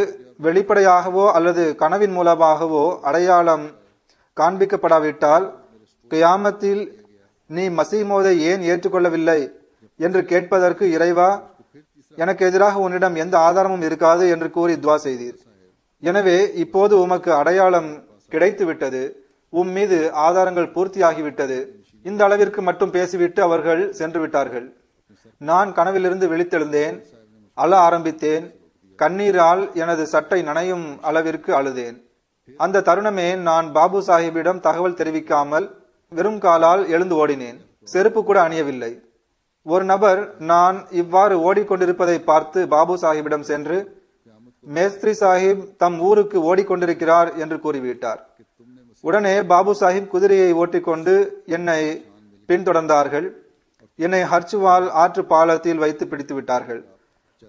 வெளிப்படையாகவோ அல்லது கனவின் மூலமாகவோ அடையாளம் காண்பிக்கப்படாவிட்டால் கியாமத்தில் நீ மசீமோதை ஏன் ஏற்றுக்கொள்ளவில்லை என்று கேட்பதற்கு இறைவா, எனக்கு எதிராக உன்னிடம் எந்த ஆதாரமும் இருக்காது என்று கூறி துவா செய்தீர். எனவே இப்போது உமக்கு அடையாளம் கிடைத்து விட்டது, மீது ஆதாரங்கள் பூர்த்தியாகிவிட்டது. இந்த அளவிற்கு மட்டும் பேசிவிட்டு அவர்கள் சென்று விட்டார்கள். நான் கனவிலிருந்து விழித்தெழுந்தேன், அழ ஆரம்பித்தேன். கண்ணீரால் எனது சட்டை நனையும் அளவிற்கு அழுதேன். அந்த தருணமே நான் பாபு சாஹிப்பிடம் தகவல் தெரிவிக்காமல் வெறும் காலால் எழுந்து ஓடினேன். செருப்பு கூட அணியவில்லை. ஒரு நபர் நான் இவ்வாறு ஓடிக்கொண்டிருப்பதை பார்த்து பாபு சாஹிப்பிடம் சென்று, மேஸ்திரி சாஹிப் தம் ஊருக்கு ஓடிக்கொண்டிருக்கிறார் என்று கூறிவிட்டார். உடனே பாபு சாஹிப் குதிரையை ஓட்டிக்கொண்டு என்னை பின்தொடர்ந்தார்கள். என்னை ஹர்ச்சுவால் ஆற்று பாலத்தில் வைத்து பிடித்து விட்டார்கள்.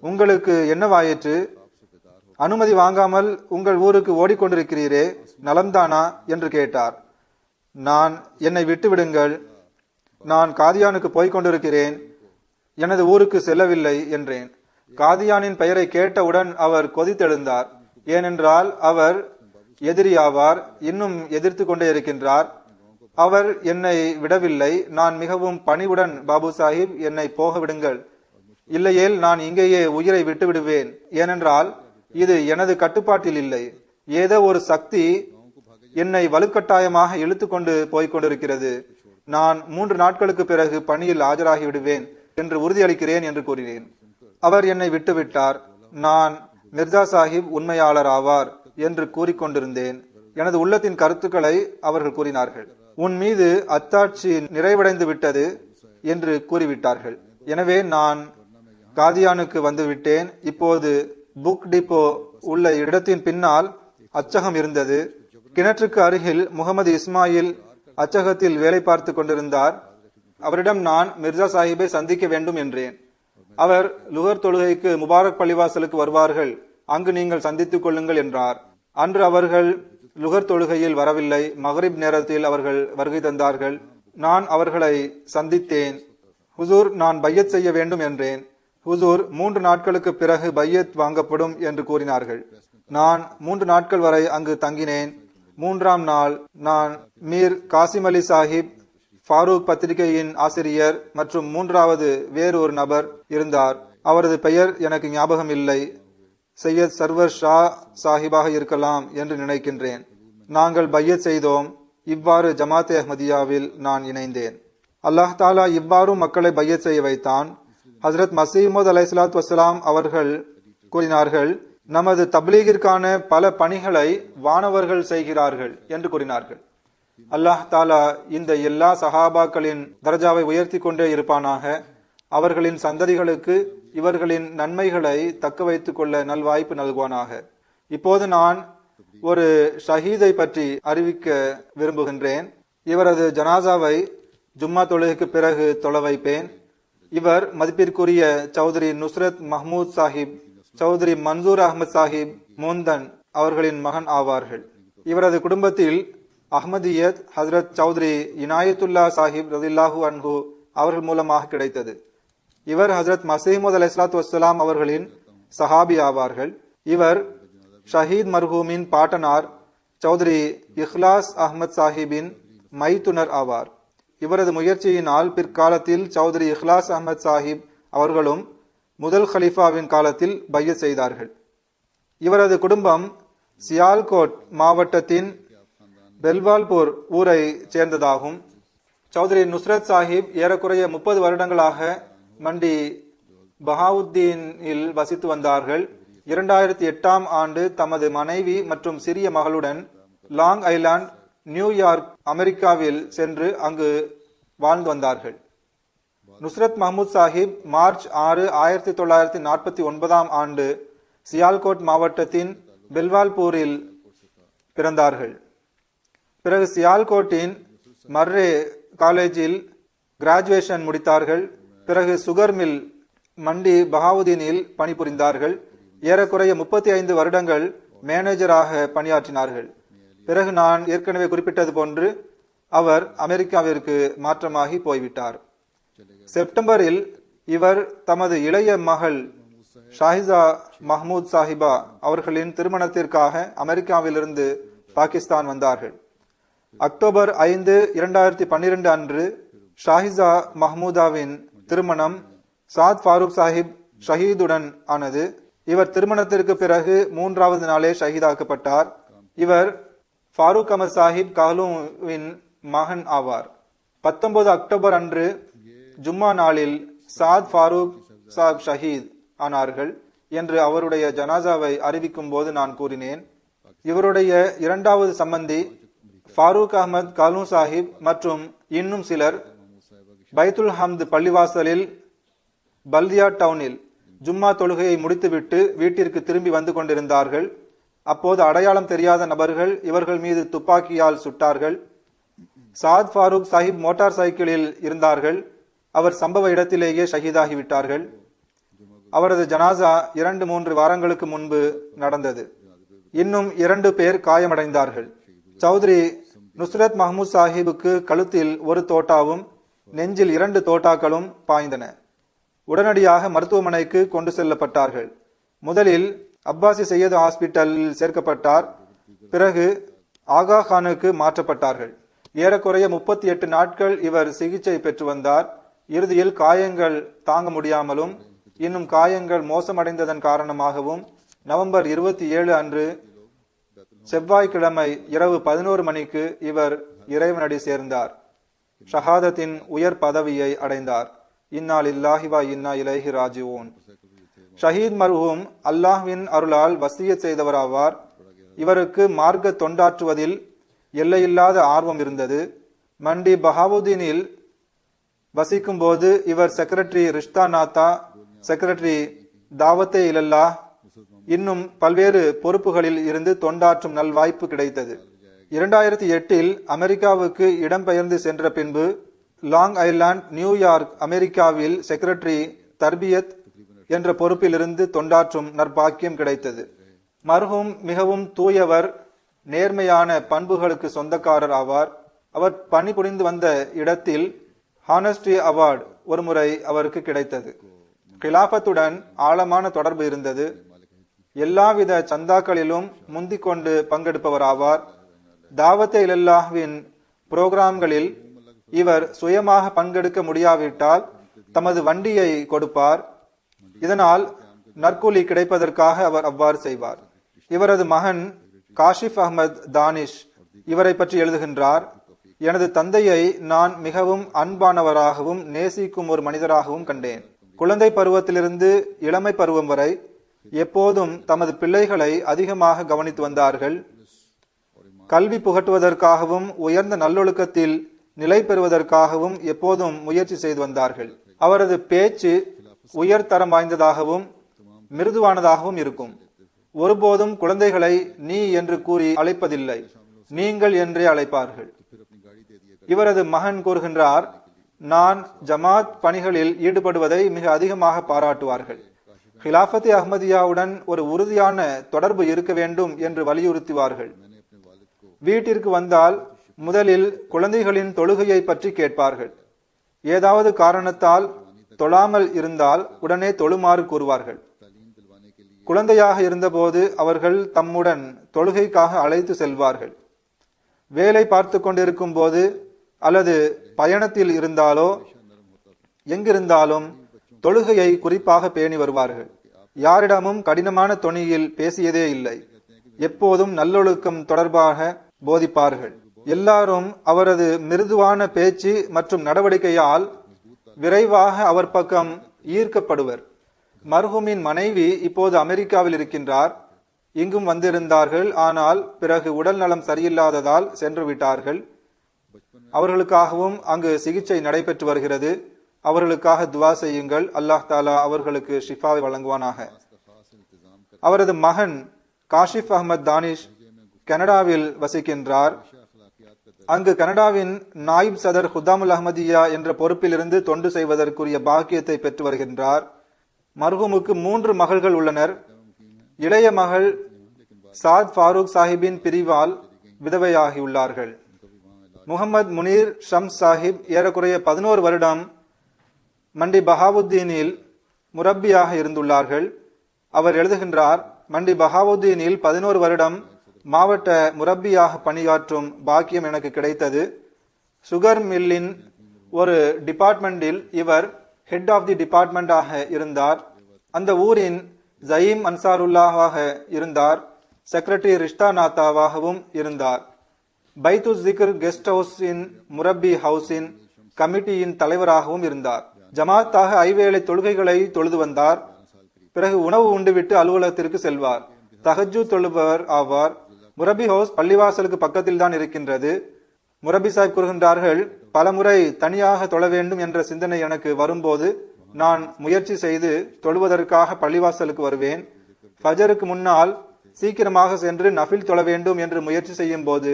உங்களுக்கு என்னவாயிற்று? அனுமதி வாங்காமல் உங்கள் ஊருக்கு ஓடிக்கொண்டிருக்கிறீரே, நலம்தானா என்று கேட்டார். நான், என்னை விட்டு விடுங்கள், நான் காதியானுக்கு போய்கொண்டிருக்கிறேன், எனது ஊருக்கு செல்லவில்லை என்றேன். காதியானின் பெயரை கேட்டவுடன் அவர் கொதித்தெழுந்தார். ஏனென்றால் அவர் எதிரியாவார், இன்னும் எதிர்த்து கொண்டே இருக்கின்றார். அவர் என்னை விடவில்லை. நான் மிகவும் பணிவுடன், பாபு சாஹிப் என்னை போக விடுங்கள், இல்லையேல் நான் இங்கேயே உயிரை விட்டு விடுவேன். ஏனென்றால் இது எனது கட்டுப்பாட்டில் இல்லை. ஏதோ ஒரு சக்தி என்னை வலுக்கட்டாயமாக இழுத்து கொண்டு போய்கொண்டிருக்கிறது. நான் 3 நாட்களுக்கு பிறகு பணியில் ஆஜராகி விடுவேன் என்று உறுதியளிக்கிறேன் என்று கூறினேன். அவர் என்னை விட்டுவிட்டார். நான் மிர்சா சாஹிப் உண்மையாளர் ஆவார் என்று கூறிக்கொண்டிருந்தேன். எனது உள்ளத்தின் கருத்துக்களை அவர்கள் கூறினார்கள். உன் மீது அத்தாட்சி நிறைவடைந்து விட்டது என்று கூறிவிட்டார்கள். எனவே நான் காதியானுக்கு வந்துவிட்டேன். இப்போது புக் டிப்போ உள்ள இடத்தின் பின்னால் அச்சகம் இருந்தது. கிணற்றுக்கு அருகில் முகமது இஸ்மாயில் அச்சகத்தில் வேலை பார்த்து கொண்டிருந்தார். அவரிடம் நான் மிர்சா சாஹிப்பை சந்திக்க வேண்டும் என்றேன். அவர் லுகர் தொழுகைக்கு முபாரக் பள்ளிவாசலுக்கு வருவார்கள், அங்கு நீங்கள் சந்தித்துக் கொள்ளுங்கள் என்றார். அன்று அவர்கள் லுகர் தொழுகையில் வரவில்லை. மகரிப் நேரத்தில் அவர்கள் வருகை தந்தார்கள். நான் அவர்களை சந்தித்தேன். ஹுசூர், நான் பையத் செய்ய வேண்டும் என்றேன். ஹுசூர் 3 நாட்களுக்கு பிறகு பையத் வாங்கப்படும் என்று கூறினார்கள். நான் 3 நாட்கள் வரை அங்கு தங்கினேன். 3ஆம் நாள் நான் மீர் காசிம் அலி சாஹிப், ஃபாரூக் பத்திரிகையின் ஆசிரியர் மற்றும் 3வது வேறு ஒரு நபர் இருந்தார். அவரது பெயர் எனக்கு ஞாபகம் இல்லை. சையத் சர்வர் ஷா சாஹிபாக இருக்கலாம் என்று நினைக்கின்றேன். நாங்கள் பையத் செய்தோம். இவ்வாறு ஜமாத் அஹ்மதியாவில் நான் இணைந்தேன். அல்லாஹ் தாலா இவ்வாறு மக்களை பையத் செய்ய வைத்தான். ஹசரத் மசீமது அலைஹிஸ்ஸலாத்து வஸ்ஸலாம் அவர்கள் கூறினார்கள், நமது தப்லீகிற்கான பல பணிகளை வானவர்கள் செய்கிறார்கள் என்று கூறினார்கள். அல்லாஹ் தாலா இந்த எல்லா சஹாபாக்களின் தரஜாவை உயர்த்தி கொண்டே இருப்பானாக. அவர்களின் சந்ததிகளுக்கு இவர்களின் நன்மைகளை தக்க வைத்துக் கொள்ள நல்வாய்ப்பு நல்குவானாக. இப்போது நான் ஒரு ஷஹீதை பற்றி அறிவிக்க விரும்புகின்றேன். இவரது ஜனாசாவை ஜும்மா தொழுகைக்கு பிறகு தொழ வைப்பேன். இவர் மதிப்பிற்குரிய சௌத்ரி நுஸ்ரத் மஹ்மூத் சாஹிப், சௌத்ரி மன்சூர் அஹமத் சாஹிப் மோந்தன் அவர்களின் மகன் ஆவார்கள். இவரது குடும்பத்தில் அஹ்மதியத் ஹசரத் சௌத்ரி இனாயத்துல்லா சாஹிப் ரலில்லாஹு அன்ஹு அவர்கள் மூலமாக கிடைத்தது. இவர் ஹசரத் மசீமது அலைஹிஸ்ஸலாத்து வஸ்ஸலாம் அவர்களின் சஹாபி ஆவார்கள். இவர் ஷஹீத் மர்ஹூமின் பாட்டனார் சௌத்ரி இஹ்லாஸ் அஹ்மத் சாஹிபின் மைத்துனர் ஆவார். இவரது முயற்சியினால் பிற்காலத்தில் சௌத்ரி இஹ்லாஸ் அஹ்மத் சாஹிப் அவர்களும் முதல் ஹலீஃபாவின் காலத்தில் பையத் செய்தார்கள். இவரது குடும்பம் சியால்கோட் மாவட்டத்தின் பெல்வால்பூர் ஊரை சேர்ந்ததாகும். சௌத்ரி நுஸ்ரத் சாஹிப் ஏறக்குறைய 30 வருடங்களாக மண்டி பஹாவுத்தீனில் வசித்து வந்தார்கள். 2008ஆம் ஆண்டு தமது மனைவி மற்றும் சிறிய மகளுடன் லாங் ஐலாண்ட், நியூயார்க், அமெரிக்காவில் சென்று அங்கு வாழ்ந்து வந்தார்கள். நுஸ்ரத் மஹமூத் சாஹிப் மார்ச் 6, 1949ஆம் ஆண்டு சியால்கோட் மாவட்டத்தின் பெல்வால்பூரில் பிறந்தார்கள். பிறகு சியால்கோட்டின் மர்ரே காலேஜில் கிராஜுவேஷன் முடித்தார்கள். பிறகு சுகர் மில் மண்டி பஹாவுதீனில் பணிபுரிந்தார்கள். ஏறக்குறைய 35 வருடங்கள் மேனேஜராக பணியாற்றினார்கள். பிறகு நான் ஏற்கனவே குறிப்பிட்டது போன்று அவர் அமெரிக்காவிற்கு மாற்றமாகி போய்விட்டார். செப்டம்பரில் இவர் தமது இளைய மகள் ஷாஹிசா மஹ்மூத் சாஹிபா அவர்களின் திருமணத்திற்காக அமெரிக்காவிலிருந்து பாகிஸ்தான் வந்தார்கள். அக்டோபர் 5, 2012 அன்று ஷாஹிசா மஹ்மூதாவின் திருமணம் சாத் ஃபாரூக் சாஹிப் ஷஹீதுடன் ஆனது. இவர் திருமணத்திற்கு பிறகு 3வது நாளே ஷஹீதாக்கப்பட்டார். இவர் ஃபாரூக் அஹமத் சாஹிப் கஹ்லூவின் மகன் ஆவார். 19 அக்டோபர் அன்று ஜும்மா நாளில் சாத் ஃபாரூக் சாஹிப் ஷஹீத் ஆனார்கள் என்று அவருடைய ஜனாசாவை அறிவிக்கும் போது நான் கூறினேன். இவருடைய 2வது சம்பந்தி ஃபாரூக் அஹமத் கஹ்லூ சாஹிப் மற்றும் இன்னும் சிலர் பைத்துல் ஹம்த் பள்ளிவாசலில் பல்தியா டவுனில் ஜும்மா தொழுகையை முடித்துவிட்டு வீட்டிற்கு திரும்பி வந்து கொண்டிருந்தார்கள். அப்போது அடையாளம் தெரியாத நபர்கள் இவர்கள் மீது துப்பாக்கியால் சுட்டார்கள். சாத் ஃபாரூக் சாஹிப் மோட்டார் சைக்கிளில் இருந்தார்கள். அவர் சம்பவ இடத்திலேயே ஷஹீதாகிவிட்டார்கள். அவரது ஜனாசா 2-3 வாரங்களுக்கு முன்பு நடந்தது. இன்னும் 2 பேர் காயமடைந்தார்கள். சௌத்ரி நுஸ்ரத் மஹ்மூத் சாஹிபுக்கு கழுத்தில் 1 தோட்டாவும் நெஞ்சில் 2 தோட்டாக்களும் பாய்ந்தன. உடனடியாக மருத்துவமனைக்கு கொண்டு செல்லப்பட்டார்கள். முதலில் அப்பாசி சையது ஹாஸ்பிட்டலில் சேர்க்கப்பட்டார். பிறகு ஆகா கானுக்கு மாற்றப்பட்டார்கள். ஏறக்குறைய 38 நாட்கள் இவர் சிகிச்சை பெற்று வந்தார். இறுதியில் காயங்கள் தாங்க முடியாமலும் இன்னும் காயங்கள் மோசமடைந்ததன் காரணமாகவும் நவம்பர் 27 அன்று செவ்வாய்க்கிழமை இரவு 11 மணிக்கு இவர் இறைவனடி சேர்ந்தார். ஷஹாதத்தின் உயர் பதவியை அடைந்தார். இன்னா லில்லாஹி வ இன்னா இலைஹி ராஜிஊன். ஷஹீத் மர்ஹூம் அல்லாஹ்வின் அருளால் வசியத் செய்தவராவார். இவருக்கு மார்க்க தொண்டாற்றுவதில் எல்லையில்லாத ஆர்வம் இருந்தது. மண்டி பஹாவுதீனில் வசிக்கும் போது இவர் செக்ரட்டரி ரிஷ்தா நாத்தா, செக்ரட்டரி தாவத்தே இலல்லா இன்னும் பல்வேறு பொறுப்புகளில் இருந்து தொண்டாற்றும் நல்வாய்ப்பு கிடைத்தது. 2008 அமெரிக்காவுக்கு இடம்பெயர்ந்து சென்ற பின்பு லாங் ஐலாந்து, நியூயார்க், அமெரிக்காவில் செக்ரட்டரி தர்பியத் என்ற பொறுப்பிலிருந்து தொண்டாற்றும் நற்பாக்கியம் கிடைத்தது. மர்ஹூம் மிகவும் தூயவர், நேர்மையான பண்புகளுக்கு சொந்தக்காரர் ஆவார். அவர் பணிபுரிந்து வந்த இடத்தில் ஹானஸ்டி அவார்டு ஒருமுறை அவருக்கு கிடைத்தது. கிலாபத்துடன் ஆழமான தொடர்பு இருந்தது. எல்லாவித சந்தாக்களிலும் முந்திக் கொண்டு பங்கெடுப்பவர் ஆவார். தாவத்தே இலல்லாஹ்வின் புரோகிராம்களில் இவர் சுயமாக பங்கெடுக்க முடியாவிட்டால் தமது வண்டியை கொடுப்பார். இதனால் நற்கூலி கிடைப்பதற்காக அவர் அவ்வாறு செய்வார். இவரது மகன் காஷிப் அஹ்மத் தானிஷ் இவரை பற்றி எழுதுகின்றார். எனது தந்தையை நான் மிகவும் அன்பானவராகவும் நேசிக்கும் ஒரு மனிதராகவும் கண்டேன். குழந்தை பருவத்திலிருந்து இளமை பருவம் வரை எப்போதும் தமது பிள்ளைகளை அதிகமாக கவனித்து வந்தார்கள். கல்வி புகட்டுவதற்காகவும் உயர்ந்த நல்லொழுக்கத்தில் நிலை பெறுவதற்காகவும் எப்போதும் முயற்சி செய்து வந்தார்கள். அவரது பேச்சு உயர்தரம் வாய்ந்ததாகவும் மிருதுவானதாகவும் இருக்கும். ஒருபோதும் குழந்தைகளை நீ என்று கூறி அழைப்பதில்லை, நீங்கள் என்றே அழைப்பார்கள். இவரது மகன் கூறுகின்றார், நான் ஜமாத் பணிகளில் ஈடுபடுவதை மிக அதிகமாக பாராட்டுவார்கள். ஹிலாஃபத் அஹ்மதியாவுடன் ஒரு உறுதியான தொடர்பு இருக்க வேண்டும் என்று வலியுறுத்துவார்கள். வீட்டிற்கு வந்தால் முதலில் குழந்தைகளின் தொழுகையை பற்றி கேட்பார்கள். ஏதாவது காரணத்தால் தொழாமல் இருந்தால் உடனே தொழுமாறு கூறுவார்கள். குழந்தையாக இருந்தபோது அவர்கள் தம்முடன் தொழுகைக்காக அழைத்து செல்வார்கள். வேலை பார்த்து கொண்டிருக்கும் போது அல்லது பயணத்தில் இருந்தாலோ எங்கிருந்தாலும் தொழுகையை குறிப்பாக பேணி வருவார்கள். யாரிடமும் கடினமான தொனியில் பேசியதே இல்லை. எப்போதும் நல்லொழுக்கம் தொடர்பாக போதிப்பார்கள். எல்லாரும் அவரது மிருதுவான பேச்சு மற்றும் நடவடிக்கையால் விரைவாக அவர் பக்கம் ஈர்க்கப்படுவர். மர்ஹூமின் மனைவி இப்போது அமெரிக்காவில் இருக்கின்றார். இங்கும் வந்திருந்தார்கள். ஆனால் பிறகு உடல் நலம் சரியில்லாததால் சென்று விட்டார்கள். அவர்களுக்காகவும் அங்கு சிகிச்சை நடைபெற்று வருகிறது. அவர்களுக்காக துவா செய்யுங்கள். அல்லாஹ் தாலா அவர்களுக்கு ஷிஃபாவை வழங்குவானாக. அவரது மகன் காஷிப் அஹ்மத் தானிஷ் கனடாவில் வசிக்கின்றார். அங்கு கனடாவின் நாயிப் சதர் ஹுதாமுல் அஹ்மதியா என்ற பொறுப்பிலிருந்து தொண்டு செய்வதற்குரிய பாக்கியத்தை பெற்று வருகின்றார். மர்ஹூமுக்கு 3 மகள்கள் உள்ளனர். இளைய மகள் சாத் ஃபாரூக் சாஹிபின் பிரிவால் விதவையாகியுள்ளார்கள். முகமது முனீர் ஷம்ஸ் சாஹிப் ஏறக்குறைய 11 வருடம் மண்டி பஹாவுத்தீனில் முரப்பியாக இருந்துள்ளார்கள். அவர் எழுதுகின்றார், மண்டி பஹாவுத்தீனில் 11 வருடம் மாவட்ட முரப்பியாக பணியாற்றும் பாக்கியம் எனக்கு கிடைத்தது. சுகர் மில்லின் ஒரு டிபார்ட்மெண்டில் இவர் ஹெட் ஆஃப் தி டிபார்ட்மெண்டாக இருந்தார். அந்த ஊரின் ஜயீம் அன்சாருல்லாவாக இருந்தார். செக்ரட்டரி ரிஷ்தா நாத்தாவாகவும் இருந்தார். பைத்து ஜிக்ர் கெஸ்ட் ஹவுஸின் முரப்பி ஹவுஸின் கமிட்டியின் தலைவராகவும் இருந்தார். ஜமாத்தாக ஐவேளை தொழுகைகளை தொழுது வந்தார். பிறகு உணவு உண்டுவிட்டு அலுவலகத்திற்கு செல்வார். தஹஜ்ஜு தொழுபவர் ஆவார். முரப்பி ஹவுஸ் பள்ளிவாசலுக்கு பக்கத்தில் தான் இருக்கின்றது. முரப்பி சாஹிப் கூறுகின்றார்கள், பலமுறை தனியாக தொழ வேண்டும் என்ற சிந்தனை எனக்கு வரும்போது நான் முயற்சி செய்து தொழுவதற்காக பள்ளிவாசலுக்கு வருவேன். ஃபஜருக்கு முன்னால் சீக்கிரமாக சென்று நஃபில் தொழ வேண்டும் என்று முயற்சி செய்யும் போது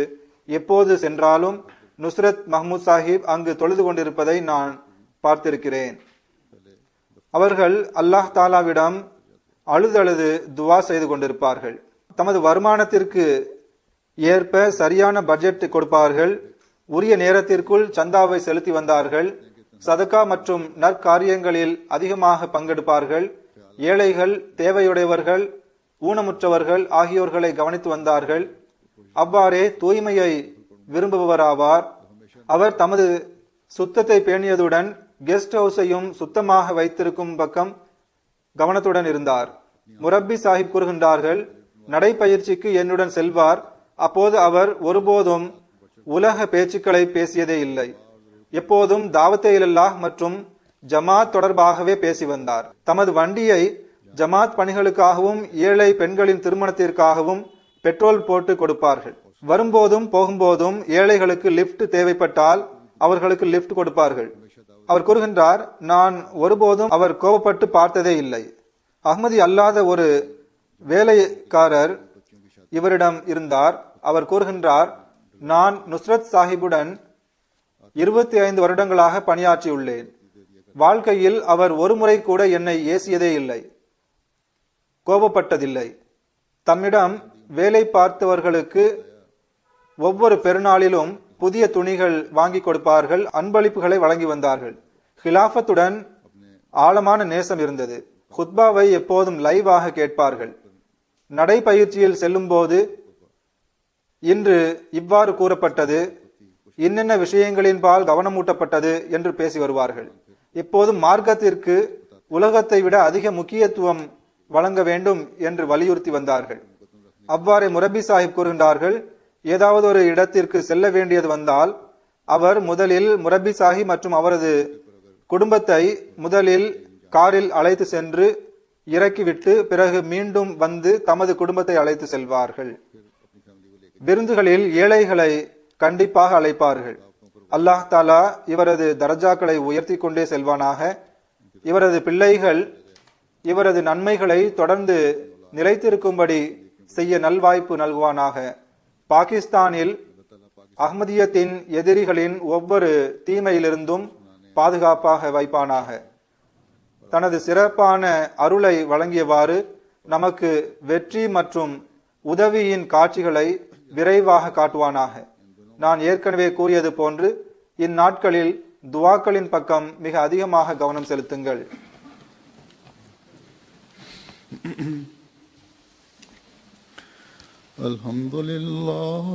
எப்போது சென்றாலும் நுஸ்ரத் மஹ்மூத் சாஹிப் அங்கு தொழுது கொண்டிருப்பதை நான் பார்த்திருக்கிறேன். அவர்கள் அல்லாஹ் தாலாவிடம் அழுதழுது துவா செய்து கொண்டிருப்பார்கள். தமது வருமானத்திற்கு ஏற்ப சரியான பட்ஜெட் கொடுப்பார்கள். உரிய நேரத்திற்குள் சந்தாவை செலுத்தி வந்தார்கள். சதகா மற்றும் நற்காரியங்களில் அதிகமாக பங்கெடுப்பார்கள். ஏழைகள், தேவையுடையவர்கள், ஊனமுற்றவர்கள் ஆகியோர்களை கவனித்து வந்தார்கள். அவ்வாறே தூய்மையை விரும்புபவராவார். அவர் தமது சுத்தத்தை பேணியதுடன் கெஸ்ட் ஹவுஸையும் சுத்தமாக வைத்திருக்கும் பக்கம் கவனத்துடன் இருந்தார். முரப்பி சாஹிப் கூறுகின்றார்கள், நடைப்பயிற்சிக்கு என்னுடன் செல்வார். அப்போது அவர் ஒருபோதும் உலக பேச்சுக்களை பேசியதே இல்லை. எப்போதும் தாவத்தே இலல்லாஹ் மற்றும் ஜமாத் தொடர்பாகவே பேசி வந்தார். தமது வண்டியை ஜமாத் பணிகளுக்காகவும் ஏழை பெண்களின் திருமணத்திற்காகவும் பெட்ரோல் போட்டு கொடுப்பார்கள். வரும்போதும் போகும்போதும் ஏழைகளுக்கு லிப்ட் தேவைப்பட்டால் அவர்களுக்கு லிப்ட் கொடுப்பார்கள். அவர் கூறுகின்றார், நான் ஒருபோதும் அவர் கோபப்பட்டு பார்த்ததே இல்லை. அஹ்மதி அல்லாத ஒரு வேலைக்காரர் இவரிடம் இருந்தார். அவர் கூறுகின்றார், நான் நுஸ்ரத் சாஹிபுடன் 25 வருடங்களாக பணியாற்றியுள்ளேன். வாழ்க்கையில் அவர் ஒருமுறை கூட என்னை ஏசியதே இல்லை, கோபப்பட்டதில்லை. தம்மிடம் வேலை பார்த்தவர்களுக்கு ஒவ்வொரு பெருநாளிலும் புதிய துணிகள் வாங்கி கொடுப்பார்கள், அன்பளிப்புகளை வழங்கி வந்தார்கள். ஹிலாஃபத்துடன் ஆழமான நேசம் இருந்தது. குத்பாவை எப்போதும் லைவாக கேட்பார்கள். நடைப்பயிற்சியில் செல்லும் போது இன்று இவ்வாறு கூறப்பட்டது, இன்னென்ன விஷயங்களின்பால் கவனமூட்டப்பட்டது என்று பேசி வருவார்கள். எப்போதும் மார்க்கத்திற்கு உலகத்தை விட அதிக முக்கியத்துவம் வழங்க வேண்டும் என்று வலியுறுத்தி வந்தார்கள். அவ்வாறே முரப்பி சாஹிப் கூறுகின்றார்கள், ஏதாவது ஒரு இடத்திற்கு செல்ல வேண்டியது வந்தால் அவர் முதலில் முரப்பி சாஹிப் மற்றும் அவரது குடும்பத்தை முதலில் காரில் அழைத்து சென்று இறக்கிவிட்டு பிறகு மீண்டும் வந்து தமது குடும்பத்தை அழைத்து செல்வார்கள். விருந்துகளில் ஏழைகளை கண்டிப்பாக அழைப்பார்கள். அல்லாஹ் தாலா இவரது தரஜாக்களை உயர்த்தி கொண்டே செல்வானாக. இவரது பிள்ளைகள் இவரது நன்மைகளை தொடர்ந்து நிலைத்திருக்கும்படி செய்ய நல்வாய்ப்பு நல்குவானாக. பாகிஸ்தானில் அஹ்மதியத்தின் எதிரிகளின் ஒவ்வொரு தீமையிலிருந்தும் பாதுகாப்பாக வைப்பானாக. தனது சிறப்பான அருளை வழங்கியவாறு நமக்கு வெற்றி மற்றும் உதவியின் காட்சிகளை விரைவாக காட்டுவானாக. நான் ஏற்கனவே கூறியது போன்று இந்நாட்களில் துவாக்களின் பக்கம் மிக அதிகமாக கவனம் செலுத்துங்கள். அல்ஹம்துலில்லாஹ்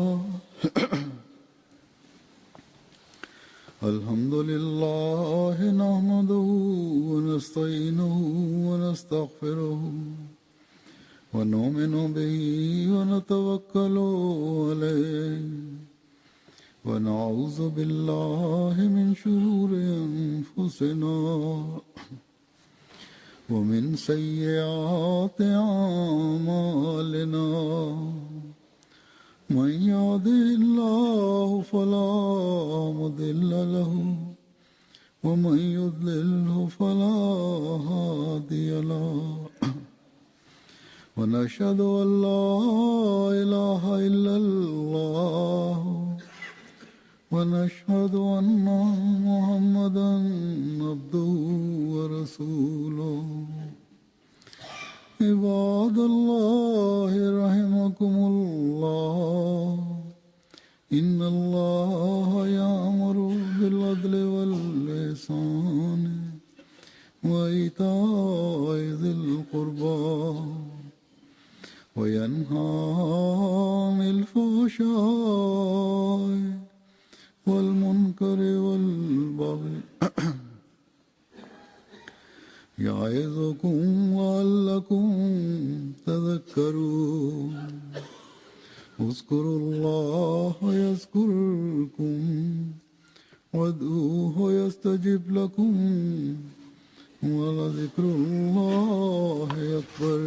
நஹ்மதுஹு வ நஸ்தஈனுஹு வ நஸ்தக்ஃபிருஹு வ நு'மினு பிஹி வ நதவக்கலு அலைஹி வ நஊது பில்லாஹி மின் ஷுரூரி அன்ஃபுஸினா வ மின் ஸய்யிஆத்தி அஅமாலினா. من يهده الله فلا مضل له ومن يضلله فلا هادي له ونشهد أن لا إله إلا الله ونشهد أن محمدا عبده ورسوله. عباد الله رحمكم الله إن الله يأمر بالعدل والإحسان وإيتاء ذي القربى وينهى عن الفحشاء والمنكر والبغي يعظكم لعلكم تذكرون. اذكروا الله يذكركم وادعوه يستجب لكم ولذكر الله أكبر.